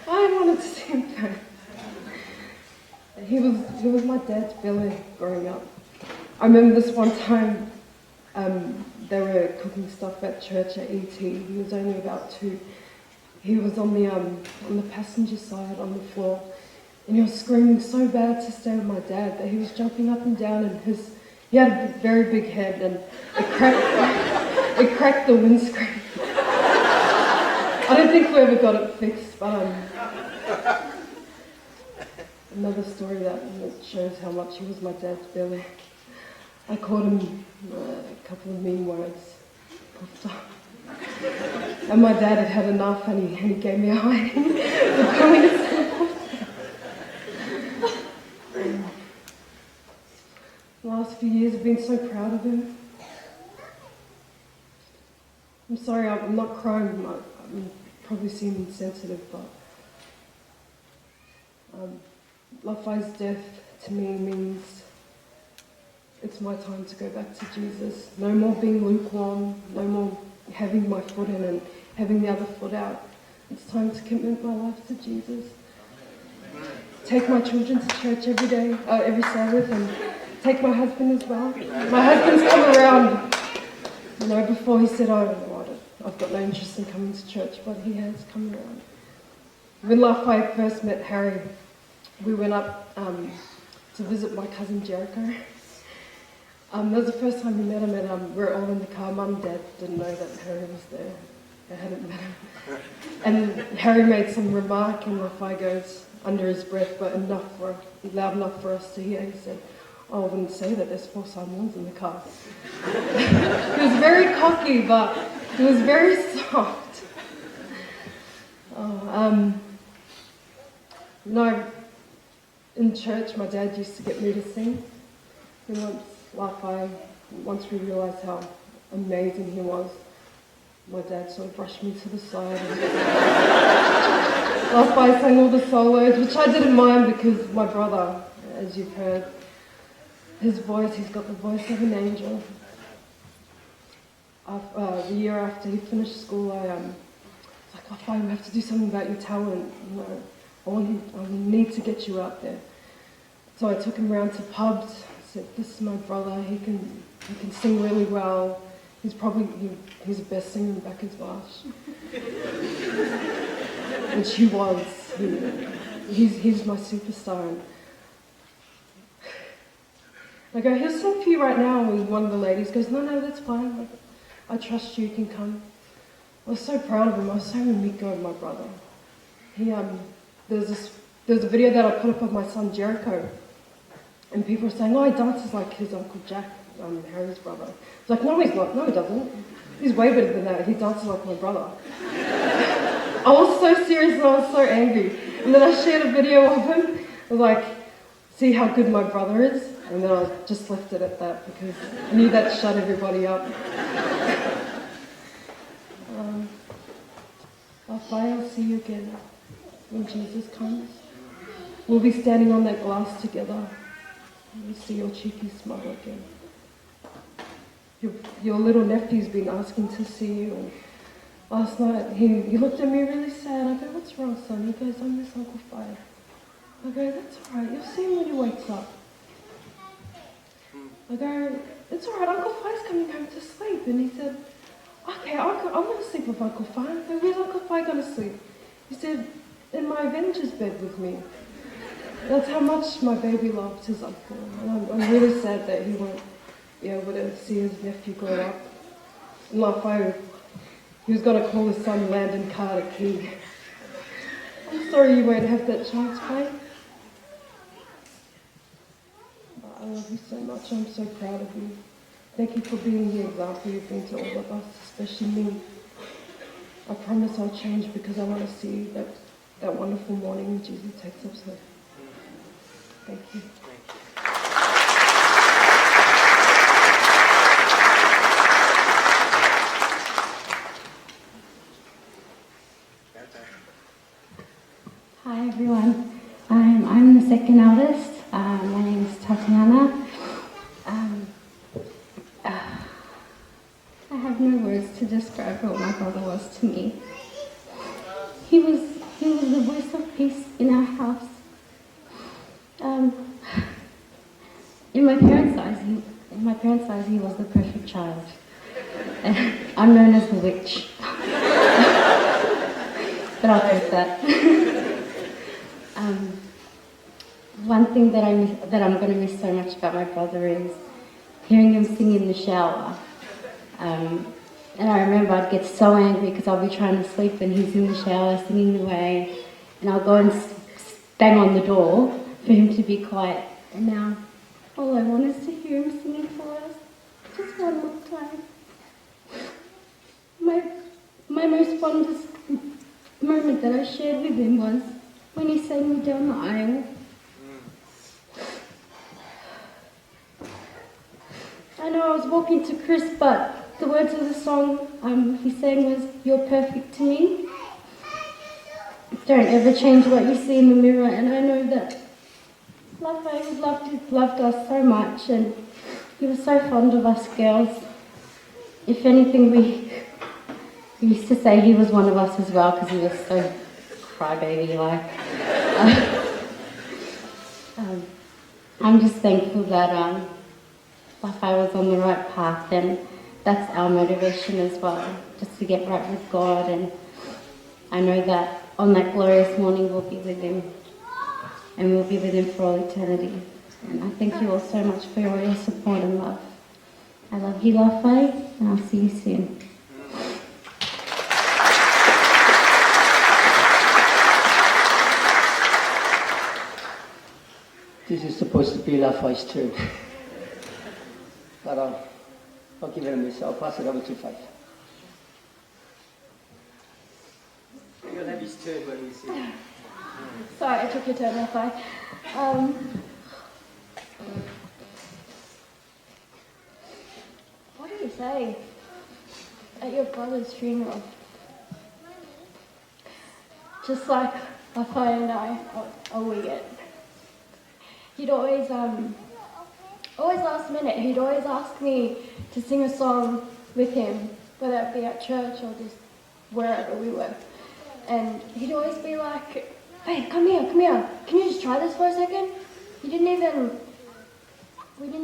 I wanted to see him go. He was my dad's belly growing up. I remember this one time, they were cooking stuff at church at ET. He was only about 2. He was on the passenger side on the floor, and he was screaming so bad to stay with my dad that he was jumping up and down, and he had a very big head, and it cracked the windscreen. I don't think we ever got it fixed, but another story that shows how much he was my dad's belly. I called him a couple of mean words. And my dad had enough, and he gave me a hiding. The last few years I've been so proud of him. I'm sorry, I'm not crying. I'm probably seem insensitive, but Lafai's death to me means it's my time to go back to Jesus. No more being lukewarm, no more having my foot in and having the other foot out. It's time to commit my life to Jesus. Take my children to church every day, every Sabbath, and take my husband as well. My husband's come around. You know, before he said, "Oh, I've got no interest in coming to church," but he has come around. When Lafai first met Harry, we went up to visit my cousin Jericho. That was the first time we met him, and we were all in the car. Mum and Dad didn't know that Harry was there. They hadn't met him. And Harry made some remark, and Lafai goes under his breath, but loud enough for us to hear. He said, "Oh, I wouldn't say that, there's 4 Samoans in the car." He was very cocky, but he was very soft. In church, my dad used to get me to sing. And once we realised how amazing he was, my dad sort of brushed me to the side. Lafai sang all the solos, which I didn't mind because my brother, as you've heard, his voice, he's got the voice of an angel. The year after he finished school, I was like, "Lafai, we have to do something about your talent. You know, I need to get you out there." So I took him around to pubs. I said, "This is my brother. He can sing really well. He's the best singer in Bacchus-Marsh." Which he was. He's my superstar. I go, "He'll sing for you right now." And one of the ladies goes, No, that's fine. I trust you can come." I was so proud of him. I was so amigo of my brother. There's a video that I put up of my son Jericho, and people are saying, "Oh, he dances like his Uncle Jack." Harry's brother. I was like, no, he's not. No, he doesn't. He's way better than that. He dances like my brother. I was so serious and I was so angry. And then I shared a video of him. I was like, see how good my brother is? And then I just left it at that because I knew that shut everybody up. Lafai, I'll see you again when Jesus comes. We'll be standing on that glass together. You'll see your cheeky smile again. Your little nephew's been asking to see you. And last night, he looked at me really sad. I go, what's wrong, son? He goes, I miss Uncle Fai. I go, that's all right. You'll see him when he wakes up. I go, it's all right. Uncle Fai's coming home to sleep. And he said, okay, I'm going to sleep with Uncle Fai. I go, where's Uncle Fai going to sleep? He said, in my Avengers bed with me. That's how much my baby loved his uncle. And I'm really sad that he won't be able to see his nephew grow up. And Lafai, he was going to call his son Landon Carter King. I'm sorry you won't have that chance, Faye. I love you so much. I'm so proud of you. Thank you for being the example you've been to all of us, especially me. I promise I'll change because I want to see that wonderful morning when Jesus takes us home. Thank you. Hi everyone, I'm the second eldest. My name is Tatiana. I have no words to describe what my brother was to me. He was the voice of peace in our house. In my parents' eyes, he was the perfect child. I'm known as the witch, but I'll take that. One thing that I'm going to miss so much about my brother is hearing him sing in the shower. And I remember I'd get so angry because I'll be trying to sleep and he's in the shower singing away, and I'll go and bang on the door for him to be quiet. And now all I want is to hear him singing for us just one more time. My most fondest moment that I shared with him was when he sang me down the aisle. I know I was walking to Chris, but the words of the song he sang was, "You're perfect to me. Don't ever change what you see in the mirror." And I know that Lafai loved us so much, and he was so fond of us girls. If anything, we used to say he was one of us as well because he was so crybaby-like. I'm just thankful that Lafai was on the right path, and that's our motivation as well, just to get right with God. And I know that on that glorious morning we'll be with him, and we'll be with him for all eternity. And I thank you all so much for all your support and love. I love you, Lafai, and I'll see you soon. This is supposed to be Lafai's turn. But I'll give it a miss. I'll pass it over to Faith. You'll have his turn when we see him. Sorry, I took your turn, Lafai. What do you say at your brother's funeral? Just like Lafai and I are weird. He'd always last minute, he'd always ask me to sing a song with him, whether it be at church or just wherever we were. And he'd always be like, "Hey, come here, can you just try this for a second?" We didn't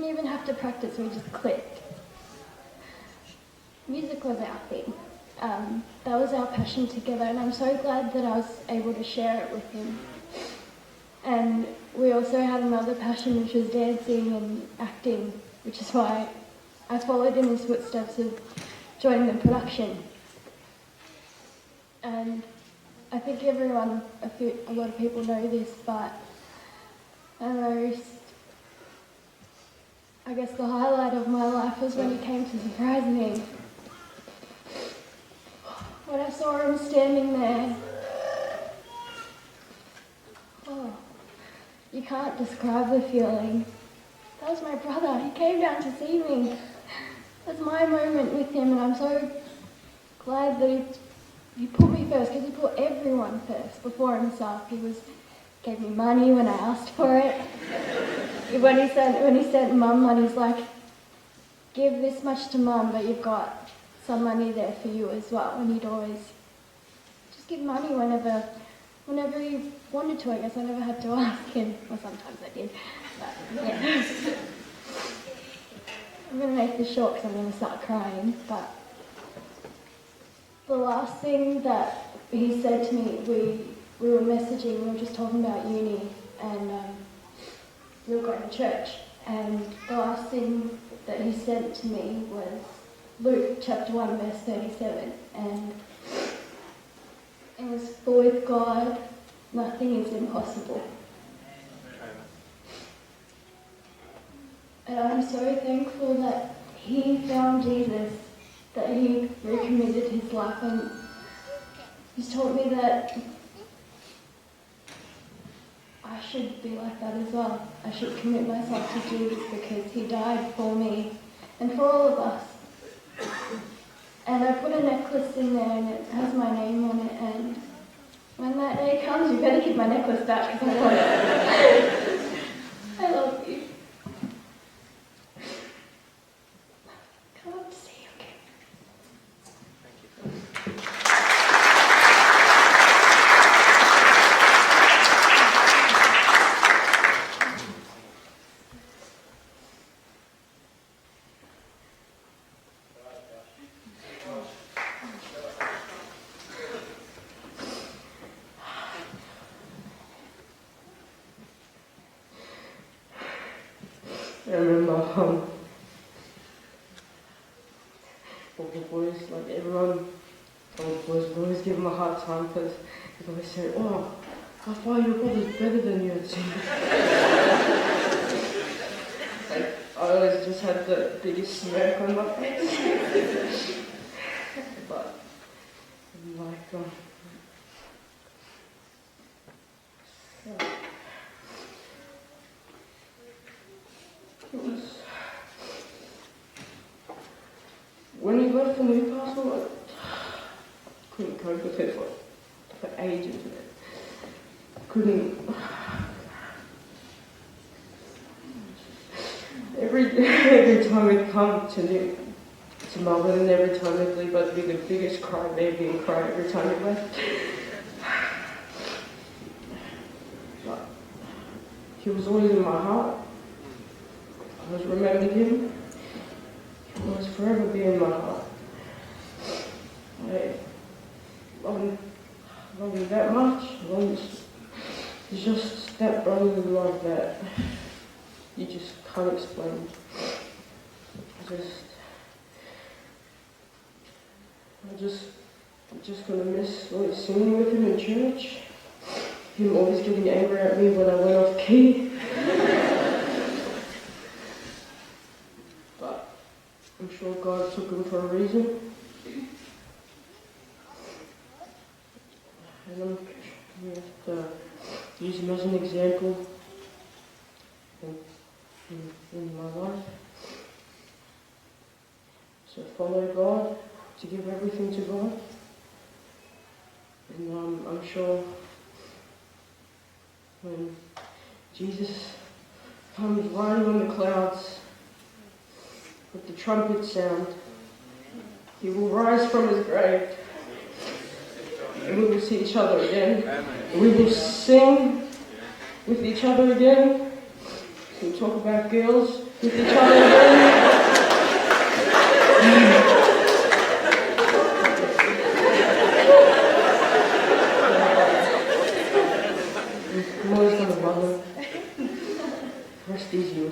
even have to practice, we just clicked. Music was our thing. That was our passion together, and I'm so glad that I was able to share it with him. And we also had another passion, which was dancing and acting, which is why I followed in his footsteps of joining the production. And I think a lot of people know this, but I guess the highlight of my life was when he came to surprise me. When I saw him standing there, oh, you can't describe the feeling. That was my brother. He came down to see me. It was my moment with him, and I'm so glad that he put me first, because he put everyone first before himself. Gave me money when I asked for it. When he sent Mum money, he's like, give this much to Mum, but you've got some money there for you as well. And he'd always just give money whenever he wanted to. I guess I never had to ask him. Well, sometimes I did. But yeah. I'm going to make this short because I'm going to start crying. But the last thing that he said to me, we were messaging, we were just talking about uni, and we were going to church. And the last thing that he sent to me was Luke chapter 1 verse 37, and it was, for with God nothing is impossible. And I'm so thankful that he found Jesus, that he recommitted his life, and he's taught me that I should be like that as well. I should commit myself to Jesus because he died for me and for all of us. And I put a necklace in there and it has my name on it, and when that day comes, you better give my necklace back because I want it. I love you. Can't see you again. I remember all the boys, like everyone, all the boys would always give him a hard time because they always say, oh, Lafai, your brother's better than you at singing. Like, I always just had the biggest smirk on my face. But, like, it was, when he left for Newcastle, I couldn't cope with it for ages. Couldn't. Every time we'd come to Melbourne, and every time we'd leave, I'd be the biggest crybaby and cry every time we left. But he was always in my heart. I always remembered him. He will always forever be in my heart. I love him that much. He's just that brotherly love that you just can't explain. I'm just gonna miss like singing with him in church. Him always getting angry at me when I went off key. But I'm sure God took him for a reason. And we have to use him as an example in my life. So follow God, to give everything to God. And I'm sure when Jesus comes riding on the clouds with the trumpet sound, he will rise from his grave. And we will see each other again. And we will sing with each other again. We'll talk about girls with each other again. I'm always gonna love them. Rest easy.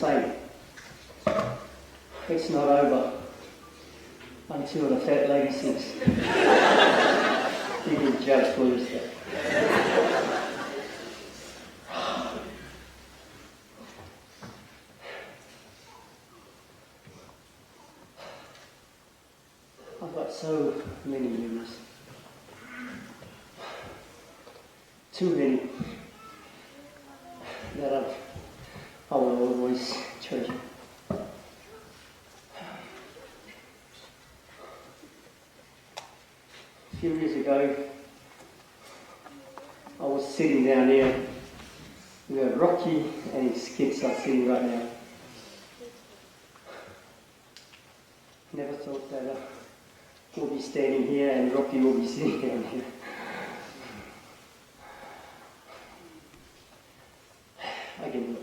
saying, it's not over until the fat lady says, you can judge for yourself. I've got so many memories. Too many that I will always treasure. A few years ago, I was sitting down here where Rocky and his kids are sitting right now. Never thought that we'll be standing here and Rocky will be sitting down here. I can do it.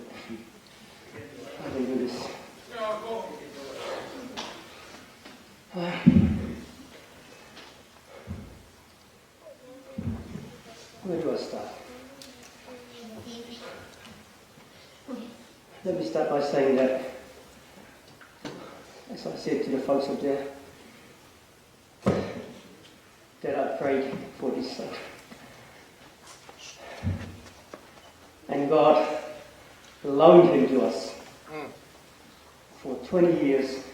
I can do this. Where do I start? Let me start by saying that, as I said to the folks up there, that I prayed for this son. And God loaned him to us for 20 years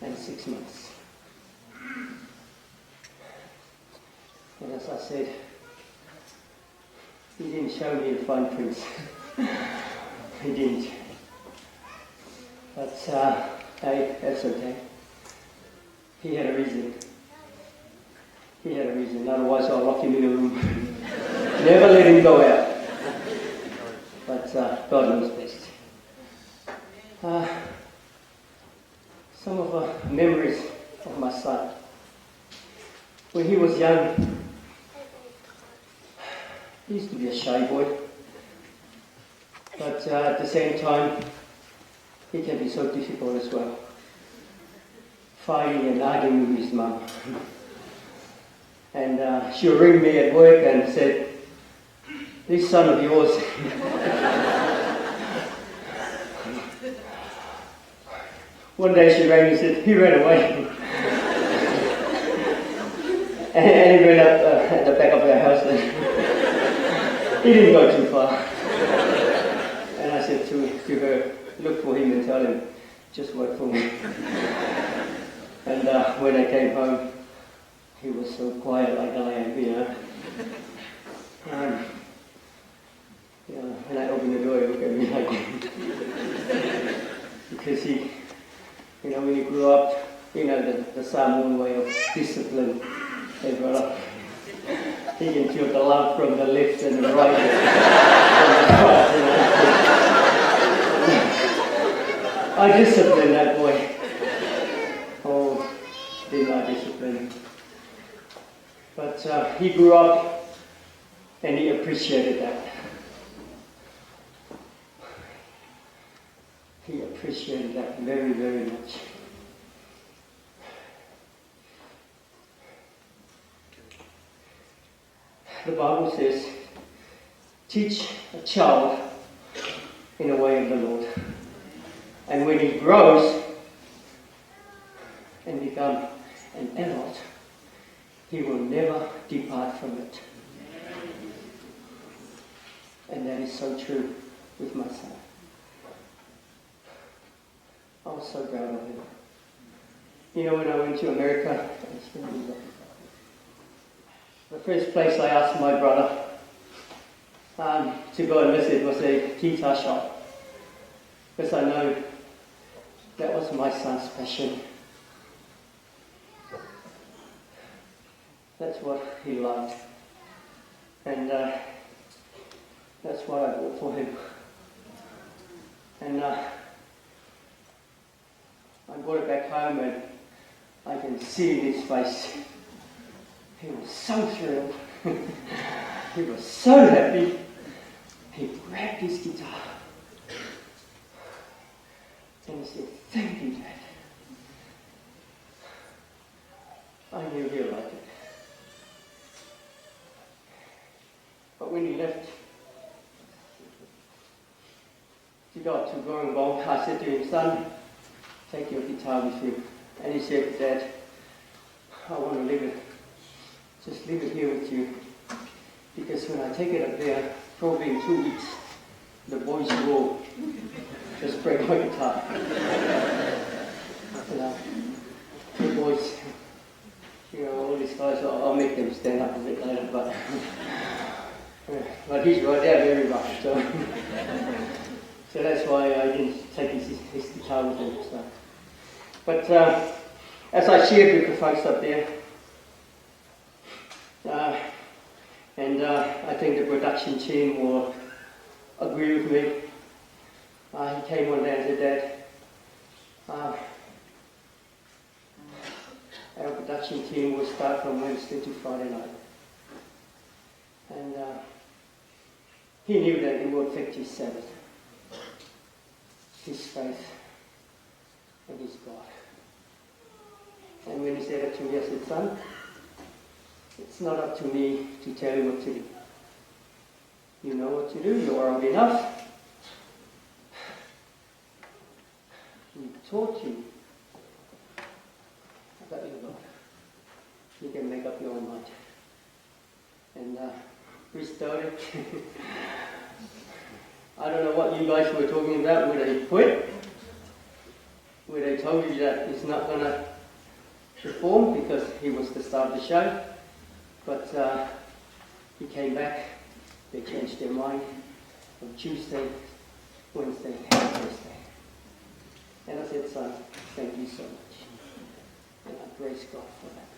and 6 months. And as I said, he didn't show me the fine prints. He didn't. But hey, that's okay. He had a reason. He had a reason. Otherwise I'll lock him in a room. Never let him go out. But God knows best. Some of the memories of my son. When he was young, he used to be a shy boy. But at the same time, he can be so difficult as well. Fighting and arguing with his mum. And she'll ring me at work and said, this son of yours. One day she rang me and said, he ran away. And he ran up at the back of our house. And he didn't go too far. And I said to her, look for him and tell him, just wait for me. And when I came home, he was so quiet like I am, you know. When I opened the door, he looked at me like because he, you know, when he grew up, you know, the Samoan way of discipline, they brought up. He can feel the love from the left and the right. You know. I disciplined that boy. Oh, didn't I discipline him? But he grew up and he appreciated that. He appreciated that very, very much. The Bible says, teach a child in the way of the Lord. And when he grows and becomes an adult, he will never depart from it. And that is so true with my son. I was so proud of him. You know, when I went to America, the first place I asked my brother to go and visit was a guitar shop. Because I know that was my son's passion. That's what he loved. And that's what I bought for him. And I brought it back home and I can see in his face. He was so thrilled. He was so happy. He grabbed his guitar. And he said, thank you, Dad. I knew he'd like it. But when he left to got to Wollongong, I said to him, son, take your guitar with you. And he said, Dad, I want to leave it. Just leave it here with you. Because when I take it up there, probably in 2 weeks, the boys will just break my guitar. You know, the boys, you know, all these guys, I'll make them stand up a bit later, but he's right there very much, so that's why I didn't take his guitar with him. So. But as I shared with the folks up there, and I think the production team will agree with me. He came one day and said, Dad, our production team will start from Wednesday to Friday night. And he knew that it would affect his Sabbath, his faith, and his God. And when he said it to me, I said, son, it's not up to me to tell you what to do. You know what to do, you're old enough. He taught you about your God. You can make up your own mind. And we started. I don't know what you guys were talking about. Where they quit? Where they told you that he's not going to perform because he was to start the show. But he came back. They changed their mind on Tuesday, Wednesday, and Thursday. And I said, son, thank you so much. And I praise God for that.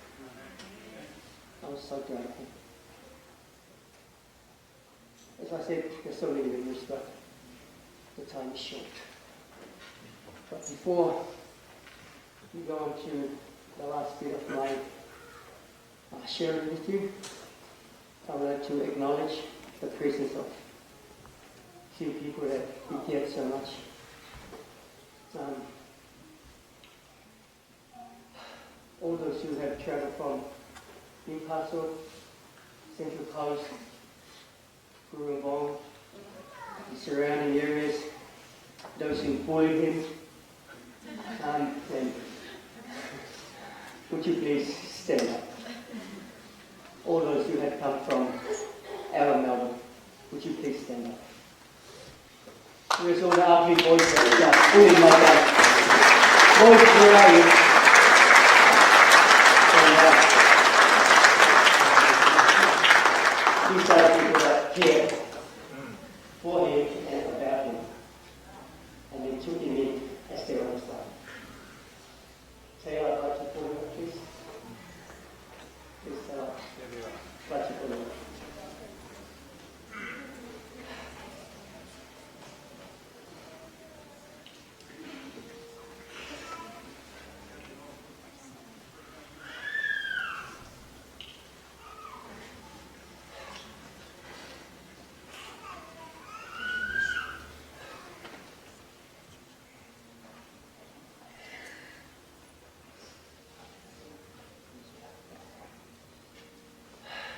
I was so grateful. As I said, there's so many memories, but the time is short. But before we go on to the last bit of my sharing with you, I would like to acknowledge the presence of few people that we care so much. All those who have traveled from Newcastle, Central Coast, Wollongong, the surrounding areas, those who bullied him, and would you please stand up? All those who have come from out of Melbourne, would you please stand up? Where's all the ugly boys that are bullying my dad? Boys, where are you? And these are people that care for him and about him. And they took him in as their own son. Taylor, I'd like to call him up, please. Please, Taylor. I'd like to call him up.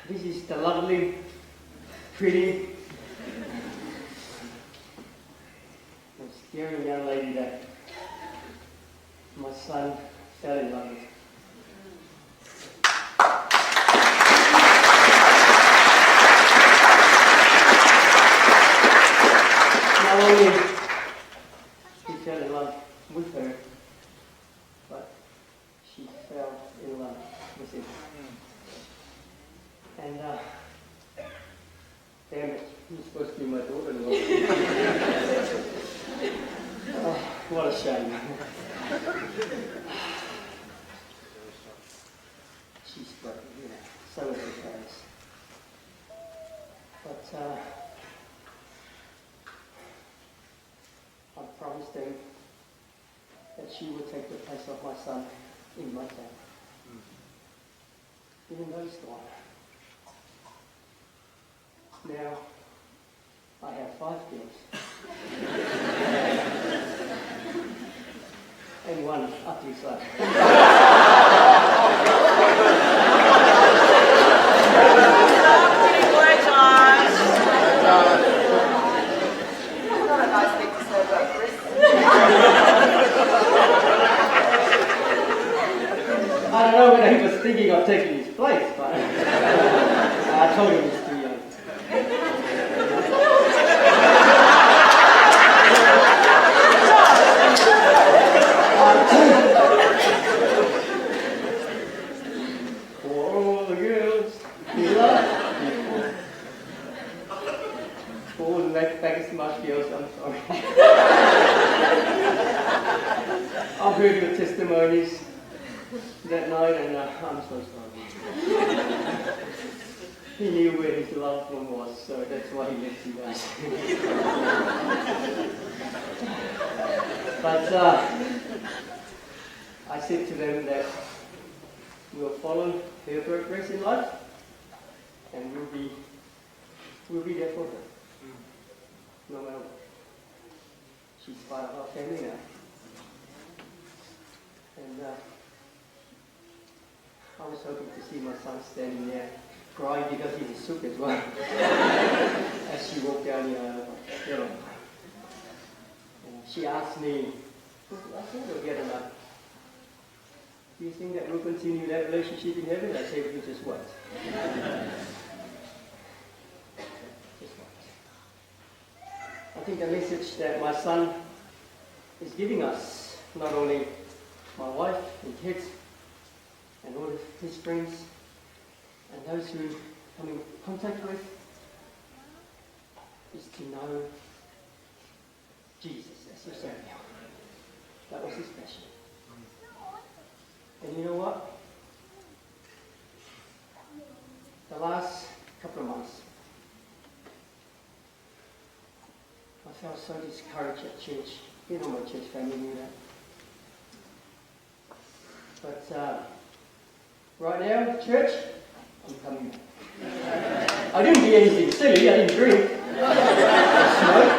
This is the lovely, pretty, and scary young lady that my son fell in love with. Not only he fell in love with her, but she fell in love with him. And, damn it, he's supposed to be my daughter-in-law. Oh, what a shame. She's broken, you know, so is her parents. But, I promised them that she would take the place of my son in my family. Even though he's gone. Now, I have 5 girls. And one ugly son. Not a nice thing to say about don't know whether he was thinking of taking his place, but I told him he's too young. For all the girls he loved before. For all the Vegas March girls, I'm sorry. I've heard your testimonies that night, and I'm so sorry. He knew where his loved one was, so that's why he left you guys. But I said to them that we'll follow her progress in life, and we'll be there for her, no matter what. She's part of our family now. And I was hoping to see my son standing there crying because he was sick as well. As she walked down the aisle, you know. And she asked me, I think we'll get enough. Do you think that we'll continue that relationship in heaven? I said, we just wait. Just wait. I think the message that my son is giving us, not only my wife and kids, and all of his friends, and those who come in contact with, is to know Jesus as your Savior. That was his passion. And you know what? The last couple of months, I felt so discouraged at church. You know my church family knew that. But right now, church, I'm coming back. I didn't do anything silly, I didn't drink. I smoked.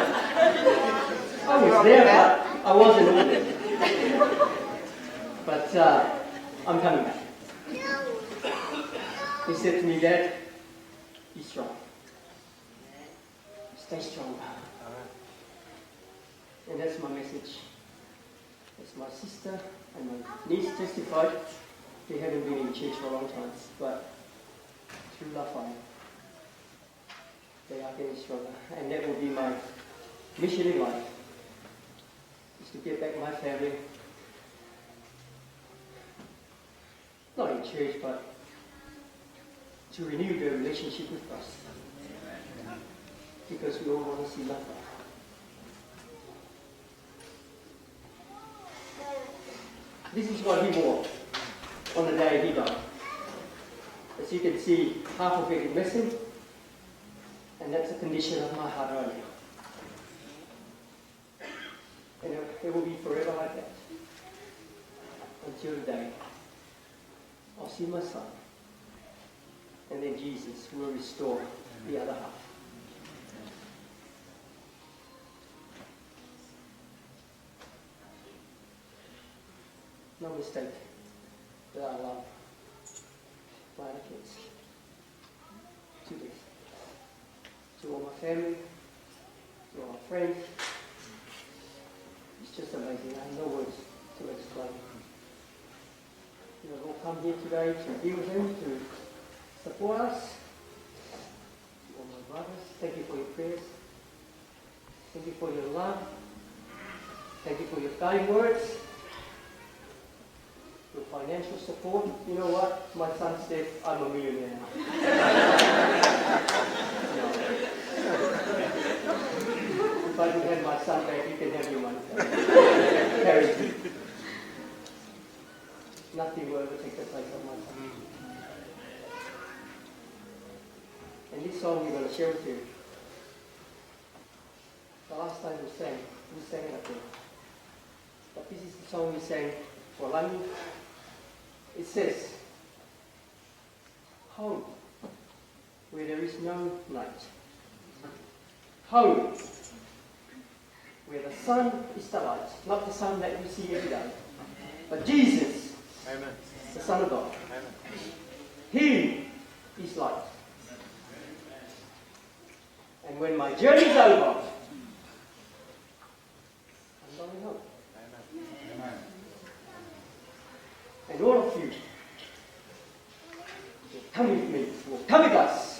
I was there, but I wasn't all there. But I'm coming back. He said to me, Dad, be strong. Stay strong. And that's my message. As my sister and my niece testified, they haven't been in church for a long time, but through Lafai, they are getting stronger. And that will be my mission in life, is to get back my family, not in church, but to renew their relationship with us. Because we all want to see Lafai. This is what he wore on the day he died. As you can see, half of it is missing, and that's the condition of my heart right now. And it will be forever like that, until the day I'll see my son, and then Jesus will restore the other half. No mistake that I love my other kids. To this. To all my family, to all my friends. It's just amazing. I have no words to explain. You have all come here today to be with him, to support us. To all my brothers, thank you for your prayers. Thank you for your love. Thank you for your kind words. Your financial support. You know what? My son said, I'm a millionaire now. If I can have my son back, you can have your money back. Guaranteed. Nothing will ever take the place of my son. And this song we're going to share with you. The last time we sang it up there. But this is the song we sang for Lani. It says, home, where there is no night. Home, where the sun is the light. Not the sun that we see every day, but Jesus, Amen. The Son of God. Amen. He is light. And when my journey is over, I'm going home. Amen. And all of you Come with us.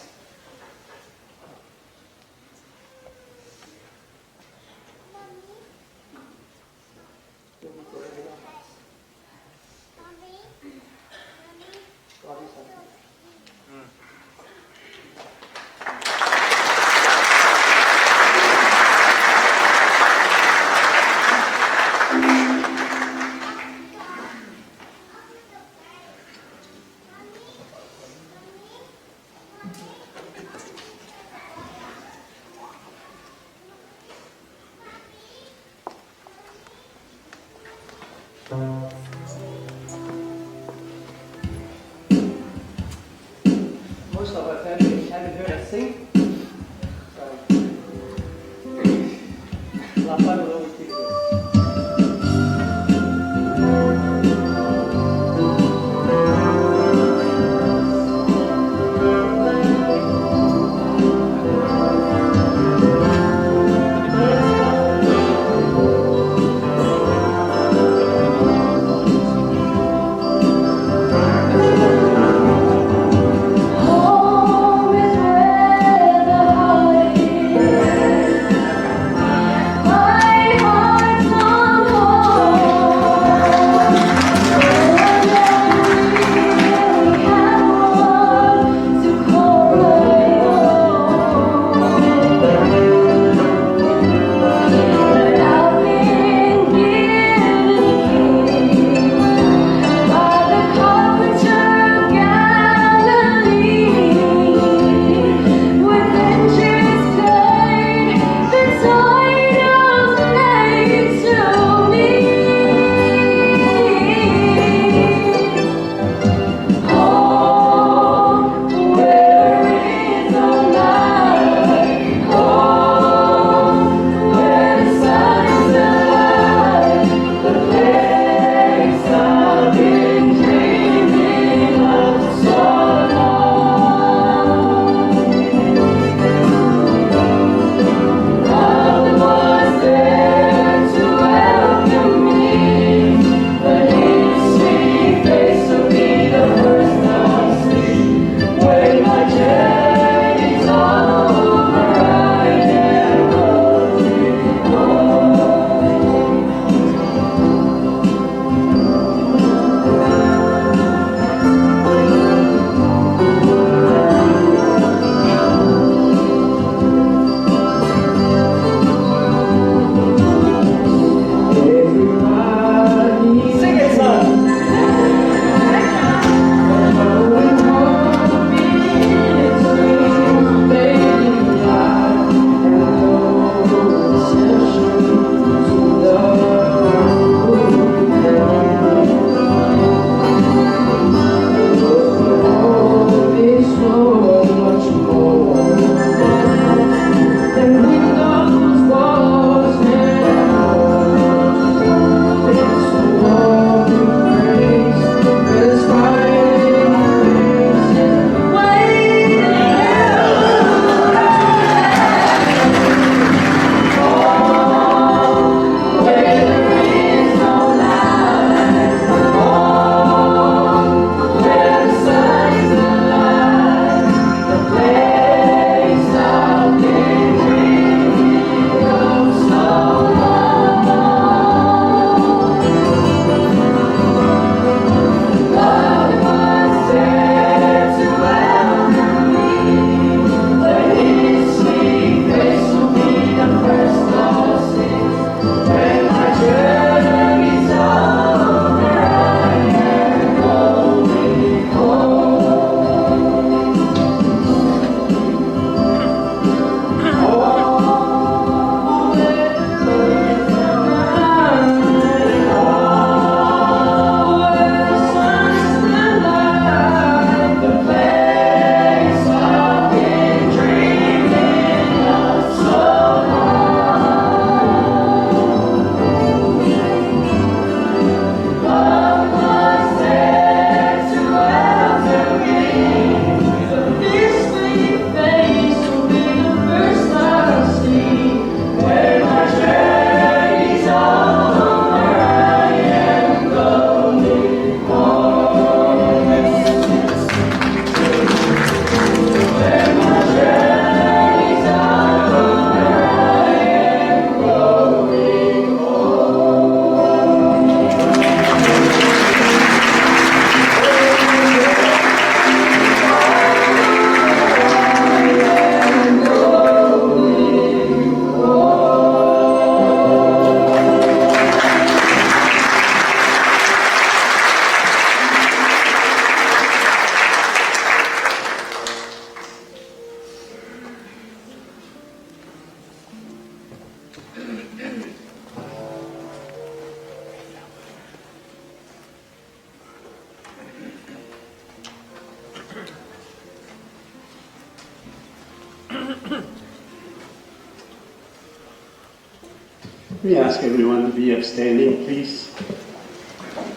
We ask everyone to be upstanding, please.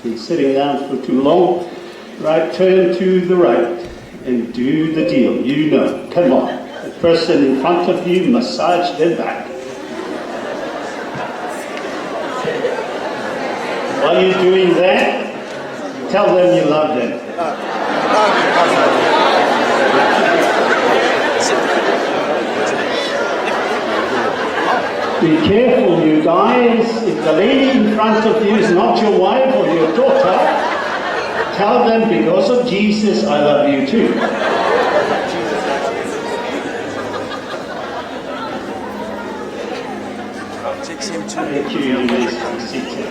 Been sitting down for too long. Right turn to the right and do the deal. You know. Come on. The person in front of you, massage their back. While you're doing that, tell them you love them. Be careful, you guys. If the lady in front of you is not your wife or your daughter, tell them, because of Jesus, I love you too. Thank you, you may be seated.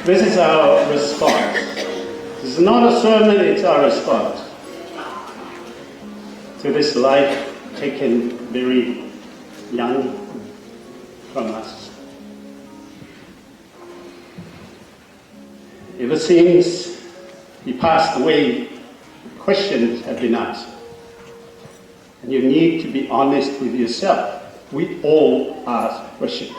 This is our response. This is not a sermon, it's our response to this life taken very young from us. Ever since he passed away, questions have been asked. And you need to be honest with yourself. We all ask questions,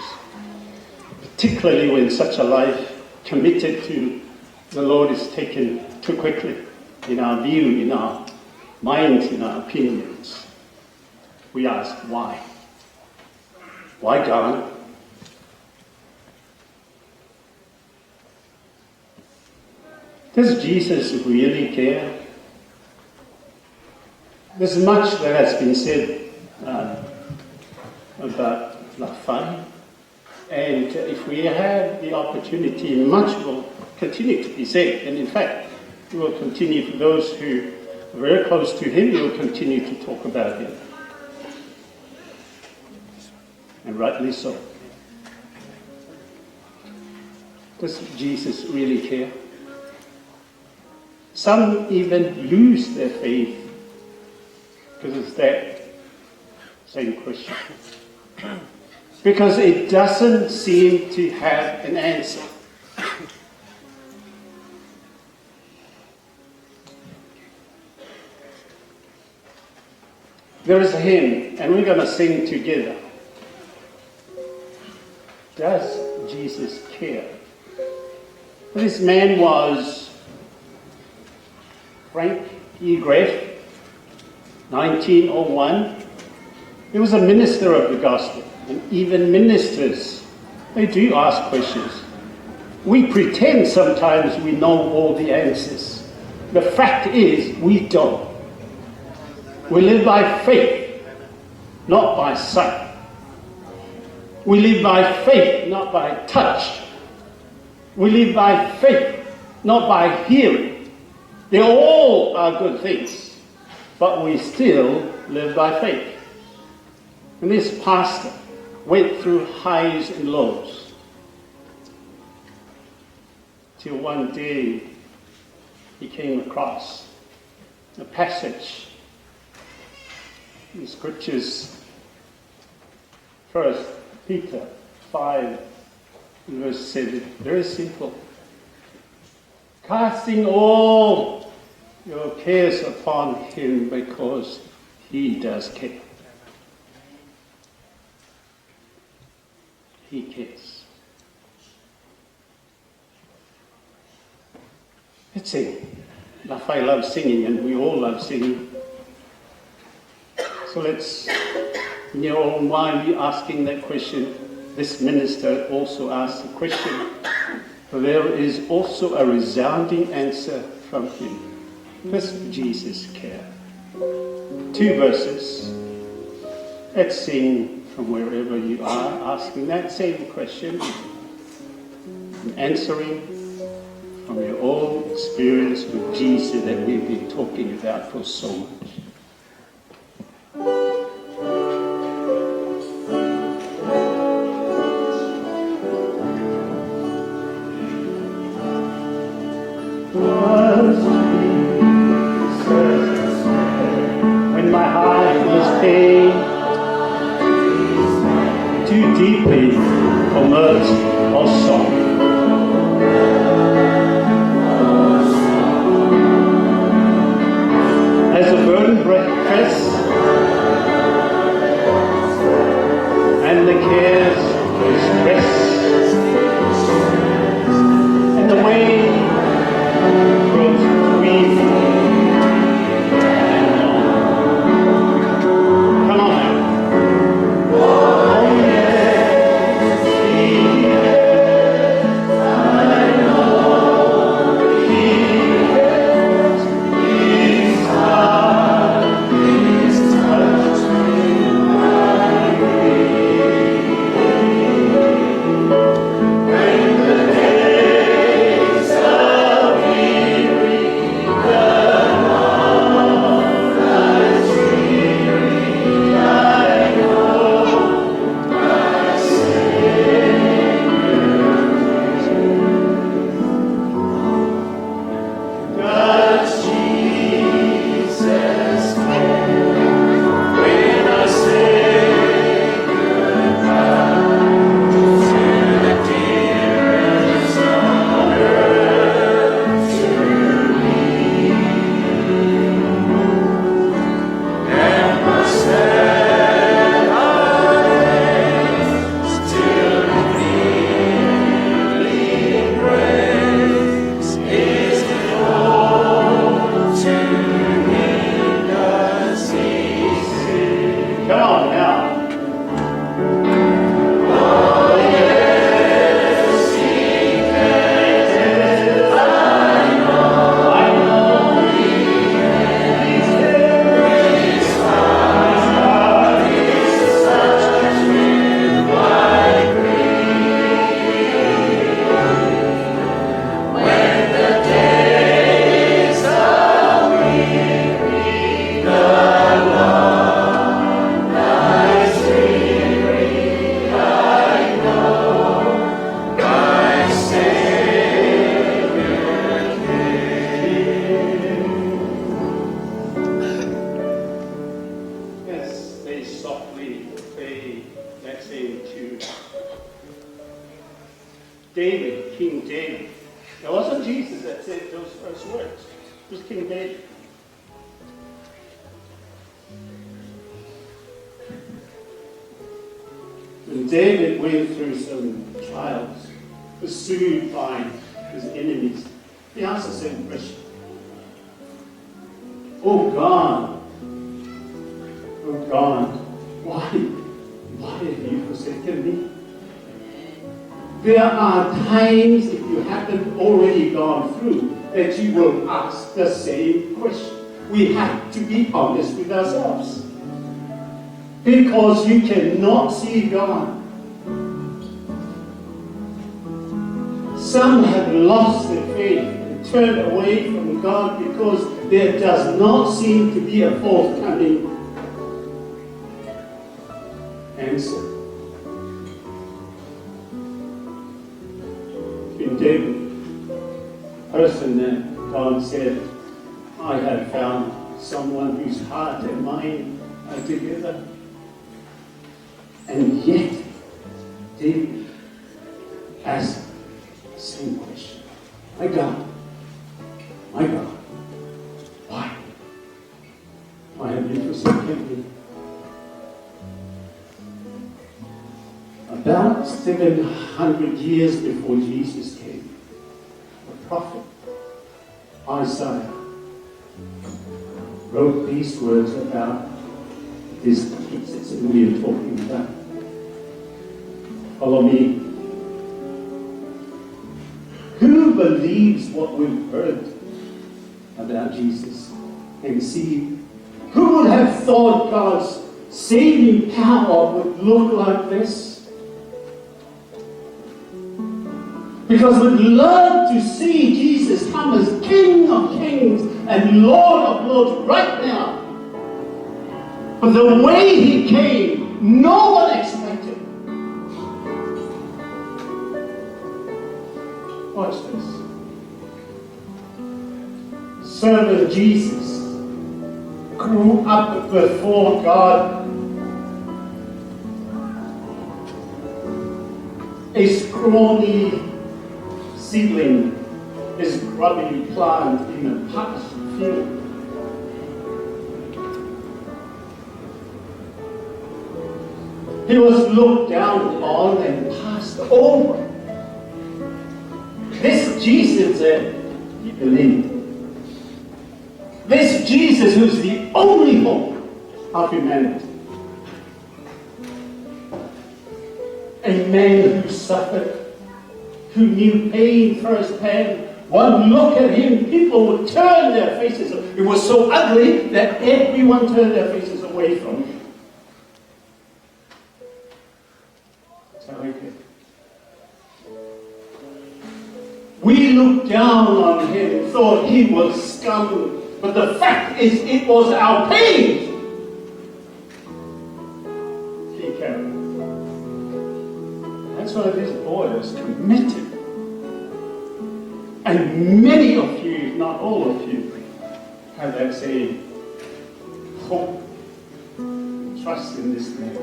particularly when such a life committed to the Lord is taken too quickly, in our view, in our minds, in our opinions. We ask, why? Why God? Does Jesus really care? There's much that has been said about Lafai, and if we have the opportunity, much will continue to be said, and in fact, we will continue, for those who are very close to him, we will continue to talk about him. And rightly so. Does Jesus really care? Some even lose their faith because of that same question. Because it doesn't seem to have an answer. There is a hymn, and we're going to sing together. Does Jesus care? This man was Frank E. Graff, 1901. He was a minister of the gospel, and even ministers, they do ask questions. We pretend sometimes we know all the answers. The fact is, we don't. We live by faith, not by sight. We live by faith, not by touch. We live by faith, not by hearing. They all are good things, but we still live by faith. And this pastor went through highs and lows, till one day he came across a passage in the scriptures. First Peter 5, verse 7. Very simple. Casting all your cares upon him because he does care. He cares. Let's sing. Lafai loves singing, and we all love singing. So let's, in your own mind, be asking that question. This minister also asked the question, for there is also a resounding answer from him. Does Jesus care? 2 verses. Let's sing from wherever you are, asking that same question and answering from your own experience with Jesus that we've been talking about for so much. When my heart was pain too deeply for mirth or song, as a burden press David, King David. It wasn't Jesus that said those first words. It was King David. When David went through some trials, pursued by his enemies, he asked the same question. Oh God, why have you forsaken me? There are times, if you haven't already gone through, that you will ask the same question. We have to be honest with ourselves. Because you cannot see God. Some have lost their faith and turned away from God because there does not seem to be a forthcoming answer. In David, person that God said, I have found someone whose heart and mind are together. And yet, David asked the same question. My God, why? Why have you forsaken me? About 700 years before Jesus came, the prophet Isaiah wrote these words about this Jesus that we are talking about. Follow me. Who believes what we've heard about Jesus? And see, who would have thought God's saving power would look like this? Because we'd love to see Jesus come as King of Kings and Lord of Lords right now. But the way he came, no one expected. Watch this. Servant Jesus grew up before God. A scrawny seedling is grubby plant in a parched field. He was looked down on and passed over. This Jesus that you believe, this Jesus who's the only hope of humanity, a man who suffered, who knew pain firsthand. One look at him, people would turn their faces. It was so ugly that everyone turned their faces away from him. We looked down on him, thought he was scum, but the fact is it was our pain he carried. That's why this boy was committed. And many of you, if not all of you, have that same hope and trust in this man.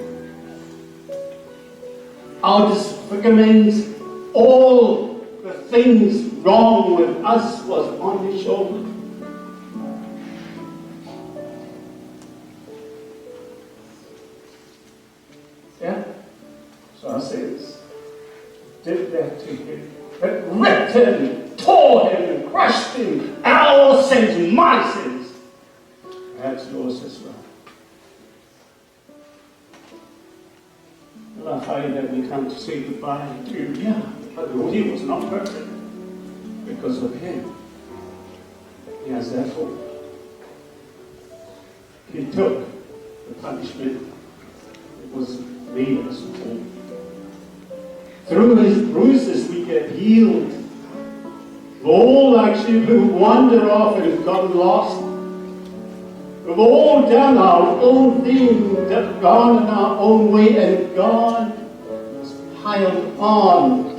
Our disfigurements, all the things wrong with us was on his shoulder. Yeah? So I say this. Did that to him. It ripped him, tore him, and crushed him. Our sins, my sins. Perhaps yours as well. Lafai that we come to say goodbye to, yeah, but he was not perfect. Because of him, he has that hope. He took the punishment that was made us whole. Through his bruises we get healed. All like sheep who wander off and have gotten lost. We've all done our own thing, gone in our own way, and God has piled on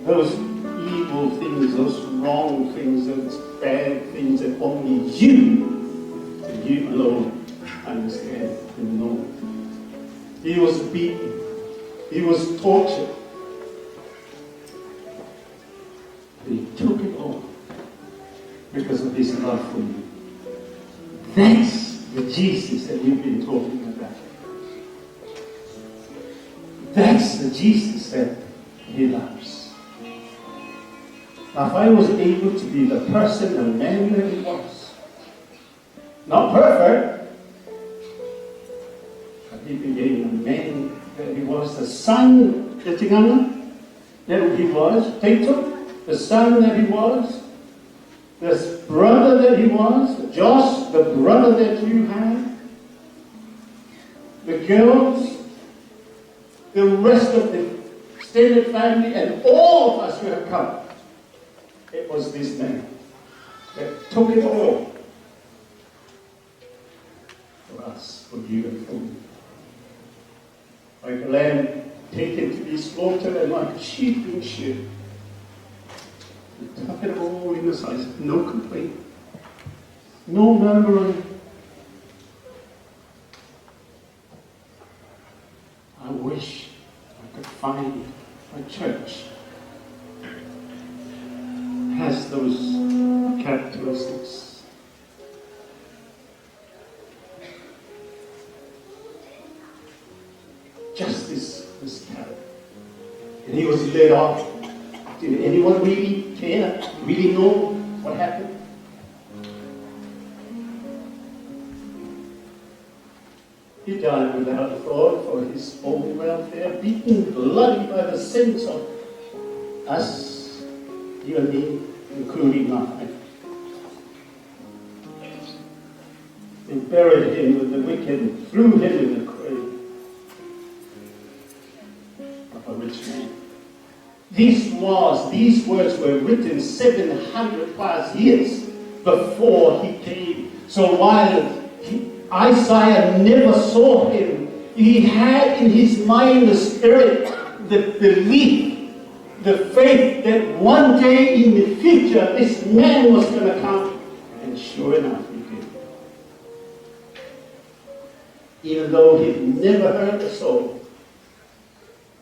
those evil things, those wrong things, those bad things that only you, and you alone, understand and know. He was beaten. He was tortured. But he took it all because of his love for you. That's the Jesus that we've been talking about. That's the Jesus that he loves. Lafai was able to be the person, the man that he was. Not perfect, but he became the man that he was, the son that he was, the son that he was, this brother that he was, Josh, the brother that you had, the girls, the rest of the extended family, and all of us who have come. It was this man that took it all for us, for you and for me. Like a lamb taken to be slaughtered and like a sheep being sheared. He took it all in his eyes, no complaint, no murmuring. I wish I could find a church has those characteristics. Just this character. And he was led off. Did anyone really care? Really know what happened? He died without a thought for his own welfare, beaten bloody by the sins of us, you and me, including Lafai. They buried him with the wicked and threw him in the grave of a rich man. These words were written 700 plus years before he came. So while Isaiah never saw him, he had in his mind the spirit, the belief, the faith that one day in the future this man was going to come. And sure enough, he did. Even though he'd never heard a soul,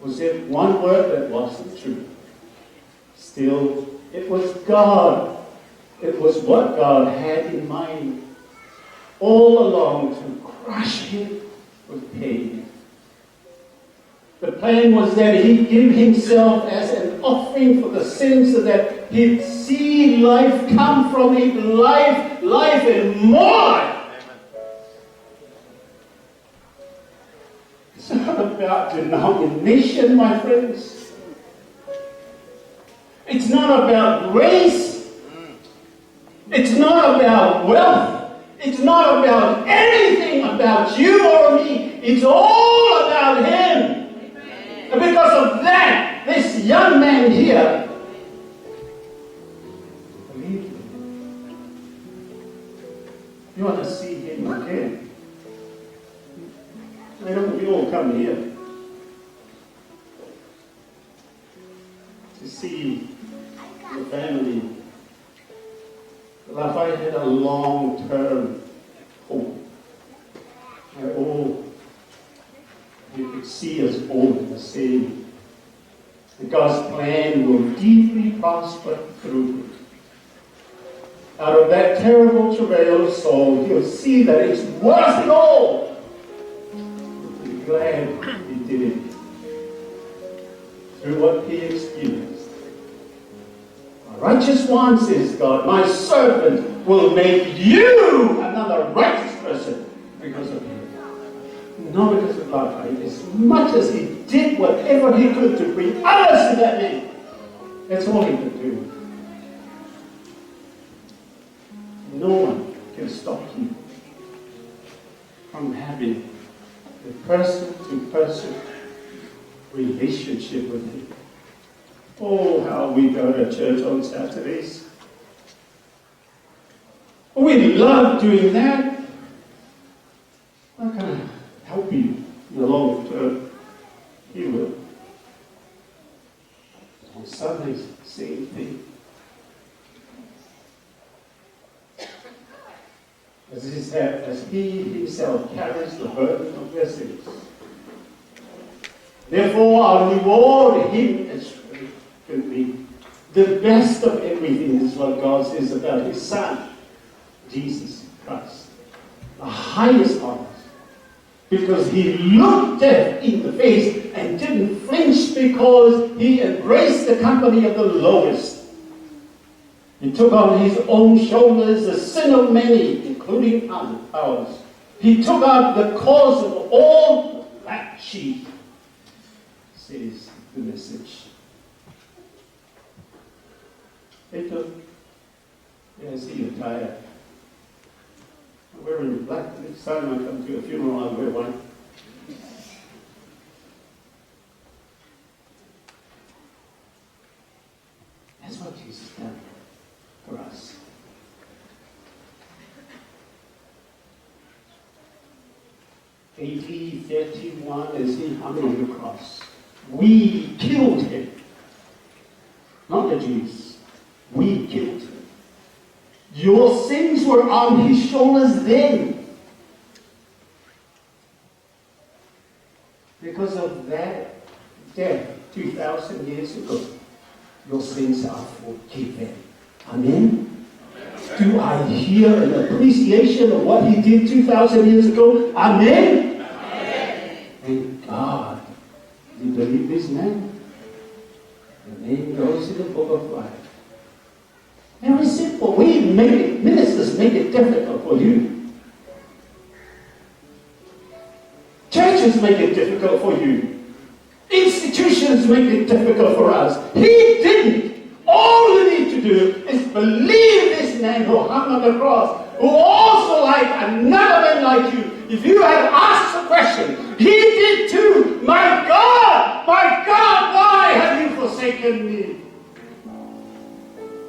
was it one word that wasn't true? Still, it was God. It was what God had in mind all along to crush him with pain. The plan was that he'd give himself as an offering for the sins so that he'd see life come from it, life and more. It's not about denomination, my friends. It's not about race. It's not about wealth. It's not about anything about you or me. It's all about him. And because of that, this young man here believed me. You want to see him again? Why don't we all come here to see the family? Lafai had a long-term hope. And all you could see us all the same. And God's plan will deeply prosper through it. Out of that terrible travail of soul, you'll see that it's worth it all. Be glad he did it. Through what he experienced. A righteous one, says God, my servant will make you another righteous person because of him. Not because of Lafai, as much as he did whatever he could to bring others to that name. That's all he could do. No one can stop you from having a person-to-person relationship with him. Oh, how we go to church on Saturdays. We love doing that. How can I help you in the long term? He will. On Sundays, same thing. As he himself carries the burden of their sins, Therefore, I'll reward him extravagantly. The best of everything is what God says about his Son, Jesus Christ. The highest honor. Because he looked death in the face and didn't flinch because he embraced the company of the lowest. He took on his own shoulders the sin of many, including ours. He took up the cause of all the black sheep, says the message. I see you're tired. I'm wearing black. Next time I come to a funeral, I'll wear white. That's what Jesus done for us. AD 31, as he hung on the cross, we killed him. Not the Jews. We killed him. Your sins were on his shoulders then. Because of that death 2,000 years ago, your sins are forgiven. Amen? Do I hear an appreciation of what he did 2,000 years ago? Amen? Thank God. Do you believe this man? The name goes in the book of life. Very simple. Ministers make it difficult for you. Churches make it difficult for you. Institutions make it difficult for us. He didn't. All you need to do is believe this man who hung on the cross, who also like another man like you. If you had asked the question, he did too. My God, why have you forsaken me?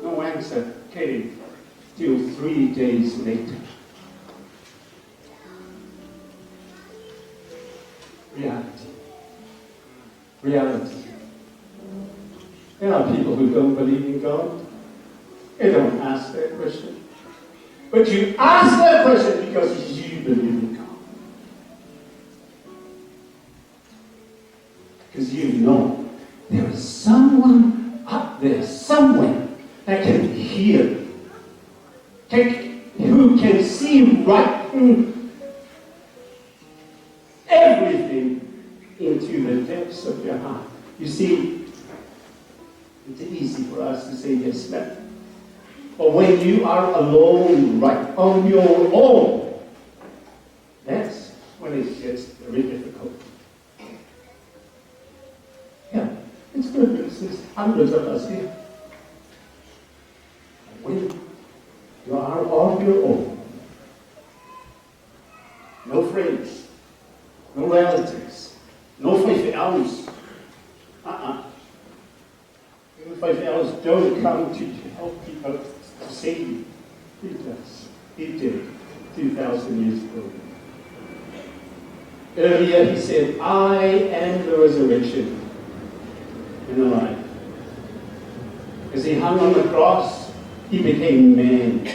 No answer came till 3 days later. Reality. There are people who don't believe in God. They don't ask that question. But you ask that question because you believe in God. Because you know there is someone up there somewhere that can hear, who can see right through everything into the depths of your heart. You see, it's easy for us to say yes, ma'am. But when you are alone, right on your own, that's when it gets very difficult. Yeah, it's good because there's hundreds of us here. When you are on your own, no friends, no relatives, no 5 hours. Even 5 hours don't come to help people to save you. He does. He did 2,000 years ago. Earlier he said, I am the resurrection and the life. As he hung on the cross, he became man.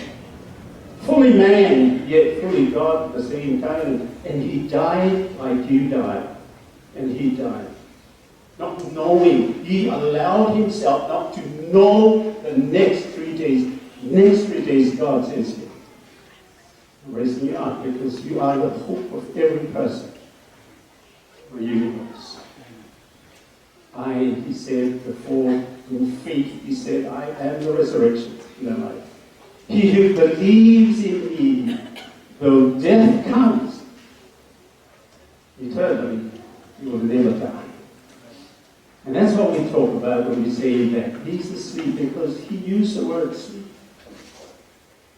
Fully man, yet fully God at the same time. And he died like you died. And he died. Not knowing. He allowed himself not to know the next 3 days. Next 3 days, God says, I'm raising you up because you are the hope of every person in the universe. He said before, in faith, he said, I am the resurrection and the life. He who believes in me, though death comes, eternally, he will never die. And that's what we talk about when we say that he's asleep, because he used the word sleep.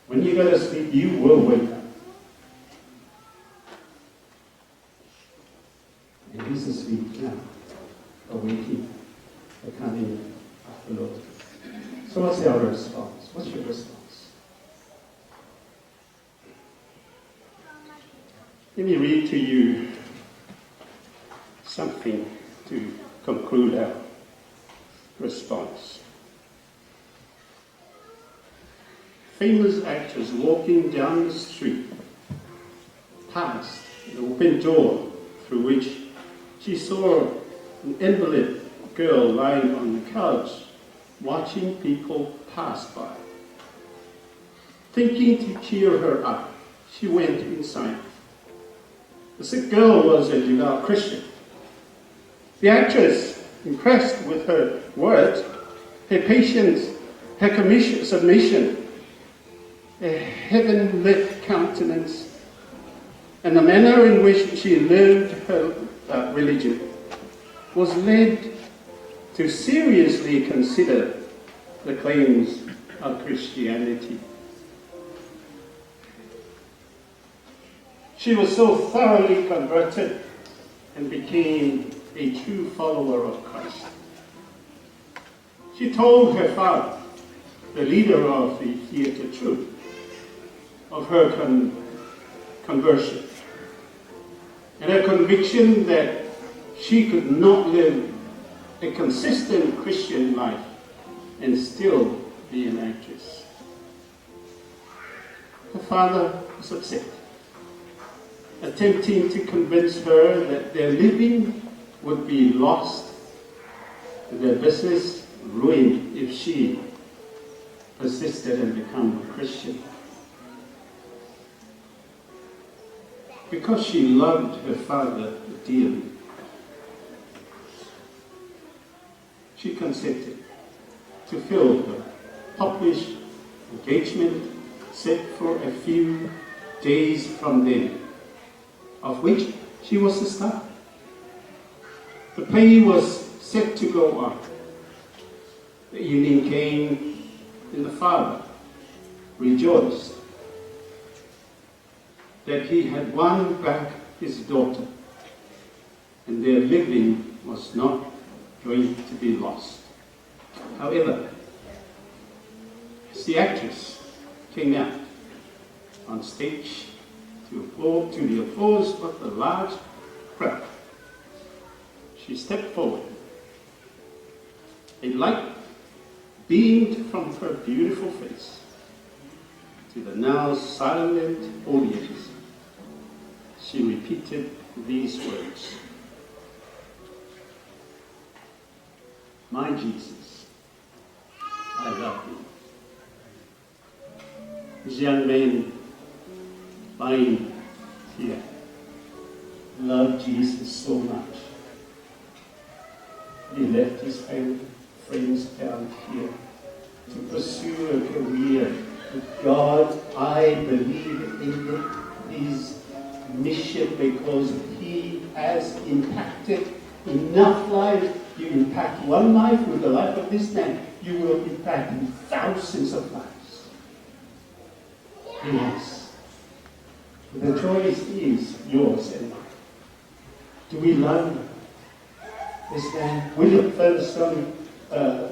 When you go to sleep, you will wake up. And he's asleep now, awaiting the coming of the Lord. So what's our response? What's your response? Let me read to you something to conclude our response. Famous actress walking down the street passed an open door through which she saw an invalid girl lying on the couch, watching people pass by. Thinking to cheer her up, she went inside. The sick girl was a devout Christian. The actress, impressed with her words, her patience, her submission, her heaven-lit countenance, and the manner in which she lived her religion, was led to seriously consider the claims of Christianity. She was so thoroughly converted and became a true follower of Christ. She told her father, the leader of the theatre troupe, of her conversion and her conviction that she could not live a consistent Christian life and still be an actress. Her father was upset, attempting to convince her that their living would be lost and their business ruined if she persisted and became a Christian. Because she loved her father dearly, she consented to fill her published engagement set for a few days from then, of which she was the star. The play was set to go on. The evening came, and the father rejoiced that he had won back his daughter, and their living was not going to be lost. However, as the actress came out on stage to the applause of the large crowd, she stepped forward. A light beamed from her beautiful face to the now silent audience. She repeated these words: "My Jesus, I love you." This young man lying here loved Jesus so much. He left his family, friends down here to pursue a career with God. I believe in his mission because he has impacted enough lives. You impact one life with the life of this man, you will impact thousands of lives. Yes. The choice is yours and mine. Do we love this man? William Featherstone in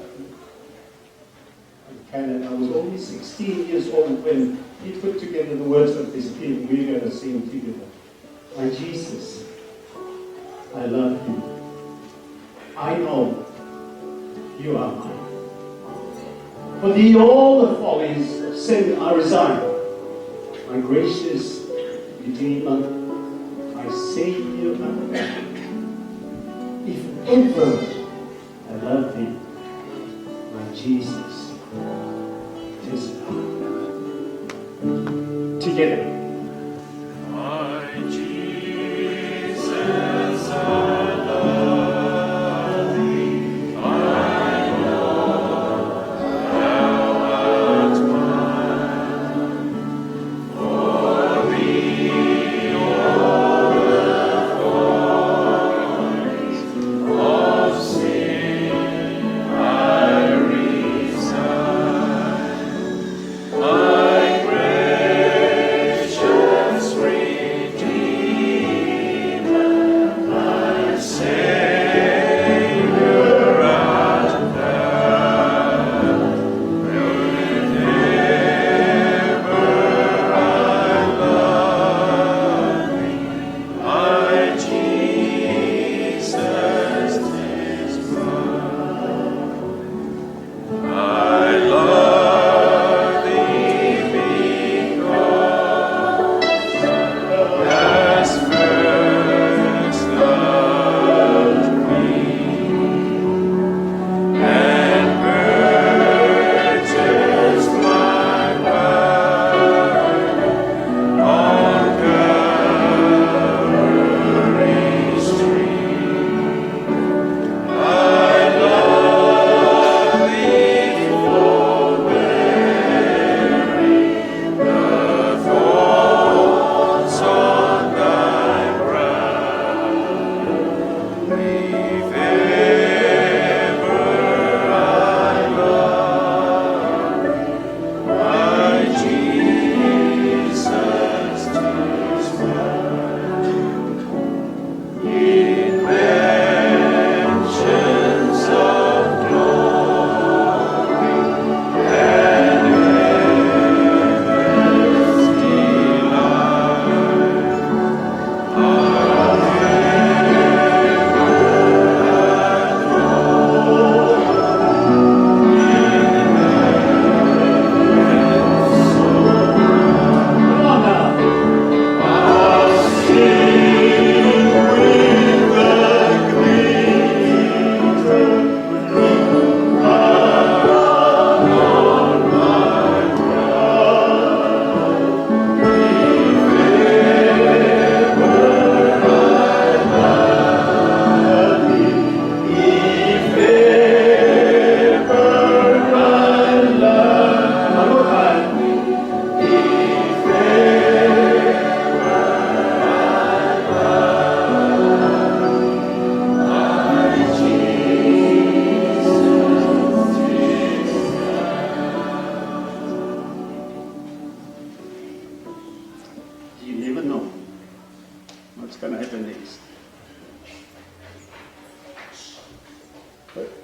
Canada was only 16 years old when he put together the words of this hymn we're going to sing together. My Jesus, I love you. I know you are mine. For thee all the follies of sin I resign. My gracious Redeemer, my Savior, my God. If ever I love thee, my Jesus, tis now. Together. My gracious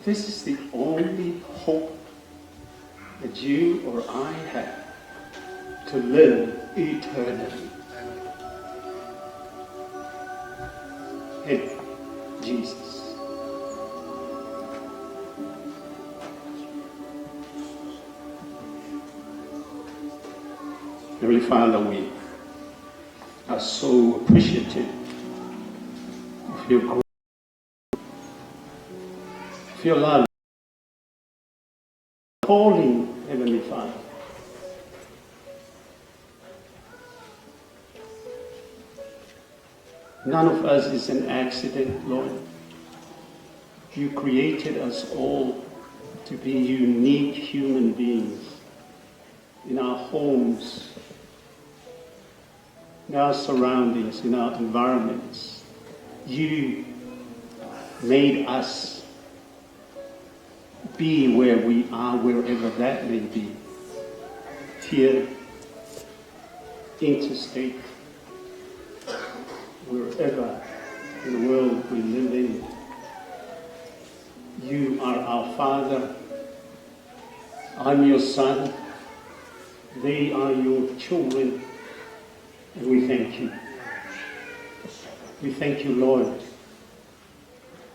this is the only hope that you or I have to live eternally. In Jesus. Heavenly Father, we are so appreciative of your grace, of your love, calling, Heavenly Father. None of us is an accident, Lord. You created us all to be unique human beings in our homes, in our surroundings, in our environments. You made us be where we are, wherever that may be. Here, interstate, wherever in the world we live in. You are our Father. I'm your son. They are your children. And we thank you. We thank you, Lord,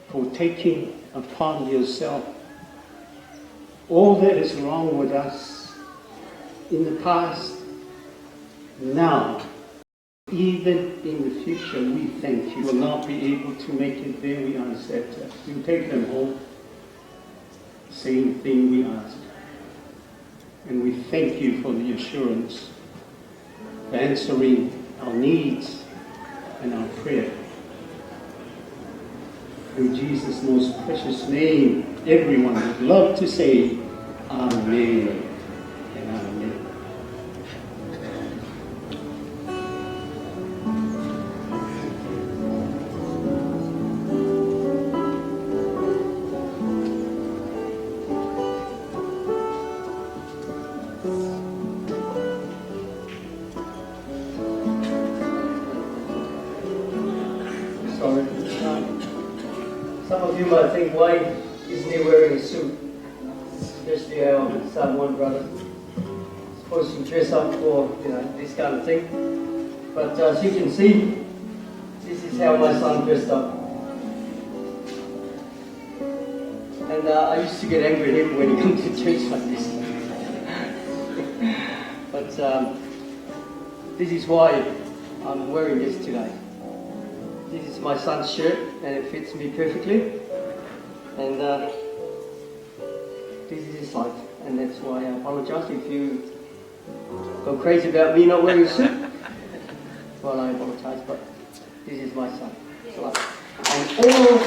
for taking upon yourself all that is wrong with us in the past, now, even in the future. We thank you. We will not be able to make it there. We accept it. You take them home. Same thing we asked. And we thank you for the assurance of answering our needs and our prayer. In Jesus' most precious name, everyone would love to say Amen and Amen. Sorry. Some of you might think, why isn't he wearing a suit? Especially our son, one brother. Supposed to dress up for, this kind of thing. But as you can see, this is how my son dressed up. And I used to get angry at him when he comes to church like this. But this is why I'm wearing this today. This is my son's shirt, and it fits me perfectly. And this is his life, and that's why I apologize if you go crazy about me not wearing a suit. Well, I apologize, but this is my son. And all,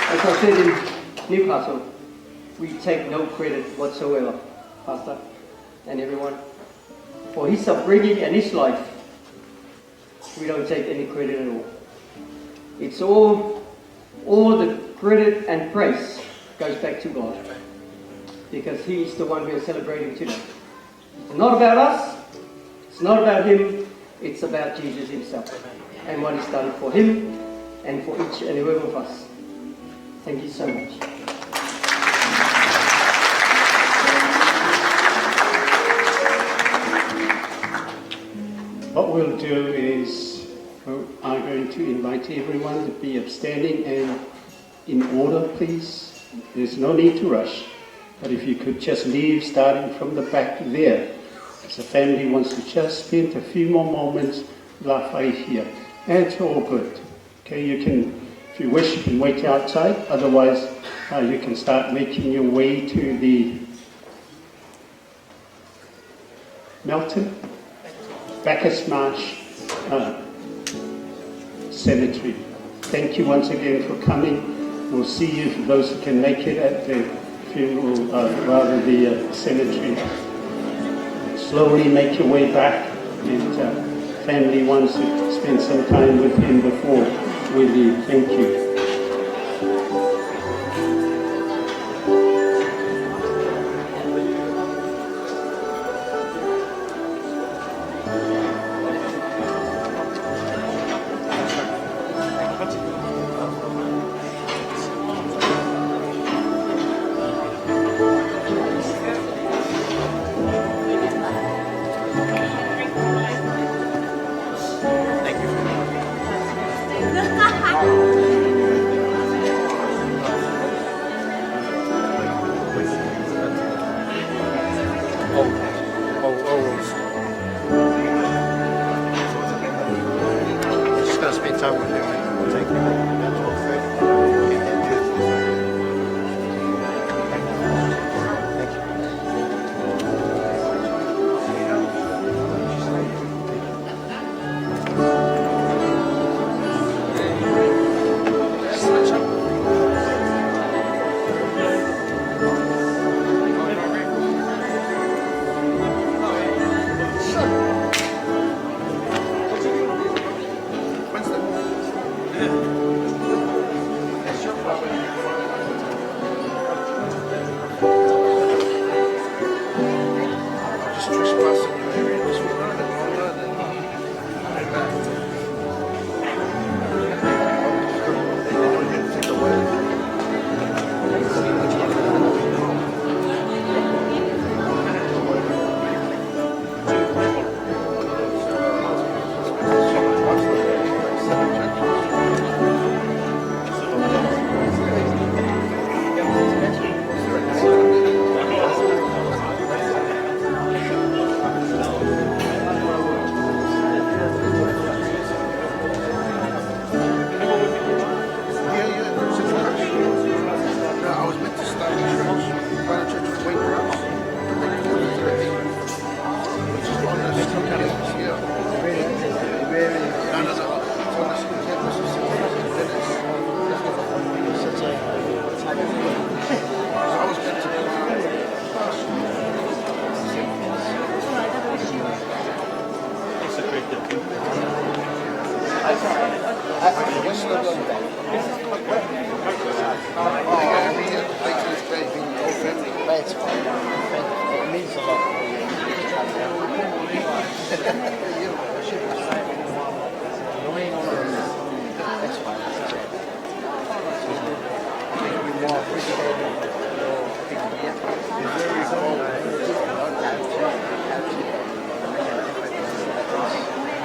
as I said in Newcastle, we take no credit whatsoever, Pastor and everyone, for his upbringing and his life. We don't take any credit at all. It's all the credit and praise goes back to God, because He is the one we are celebrating today. It's not about us, it's not about Him, it's about Jesus Himself and what He's done for Him and for each and every one of us. Thank you so much. What we'll do is I'm going to invite everyone to be upstanding and in order, please. There's no need to rush, but if you could just leave starting from the back there. As the family wants to just spend a few more moments, Lafai here. And it's all good. Okay, you can, if you wish, you can wait outside. Otherwise, you can start making your way to the Melton Bacchus Marsh Cemetery. Thank you once again for coming. We'll see you, for those who can make it, at the funeral, the cemetery. Slowly make your way back, and family wants to spend some time with him before we leave. Thank you.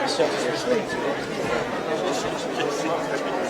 Self-respect.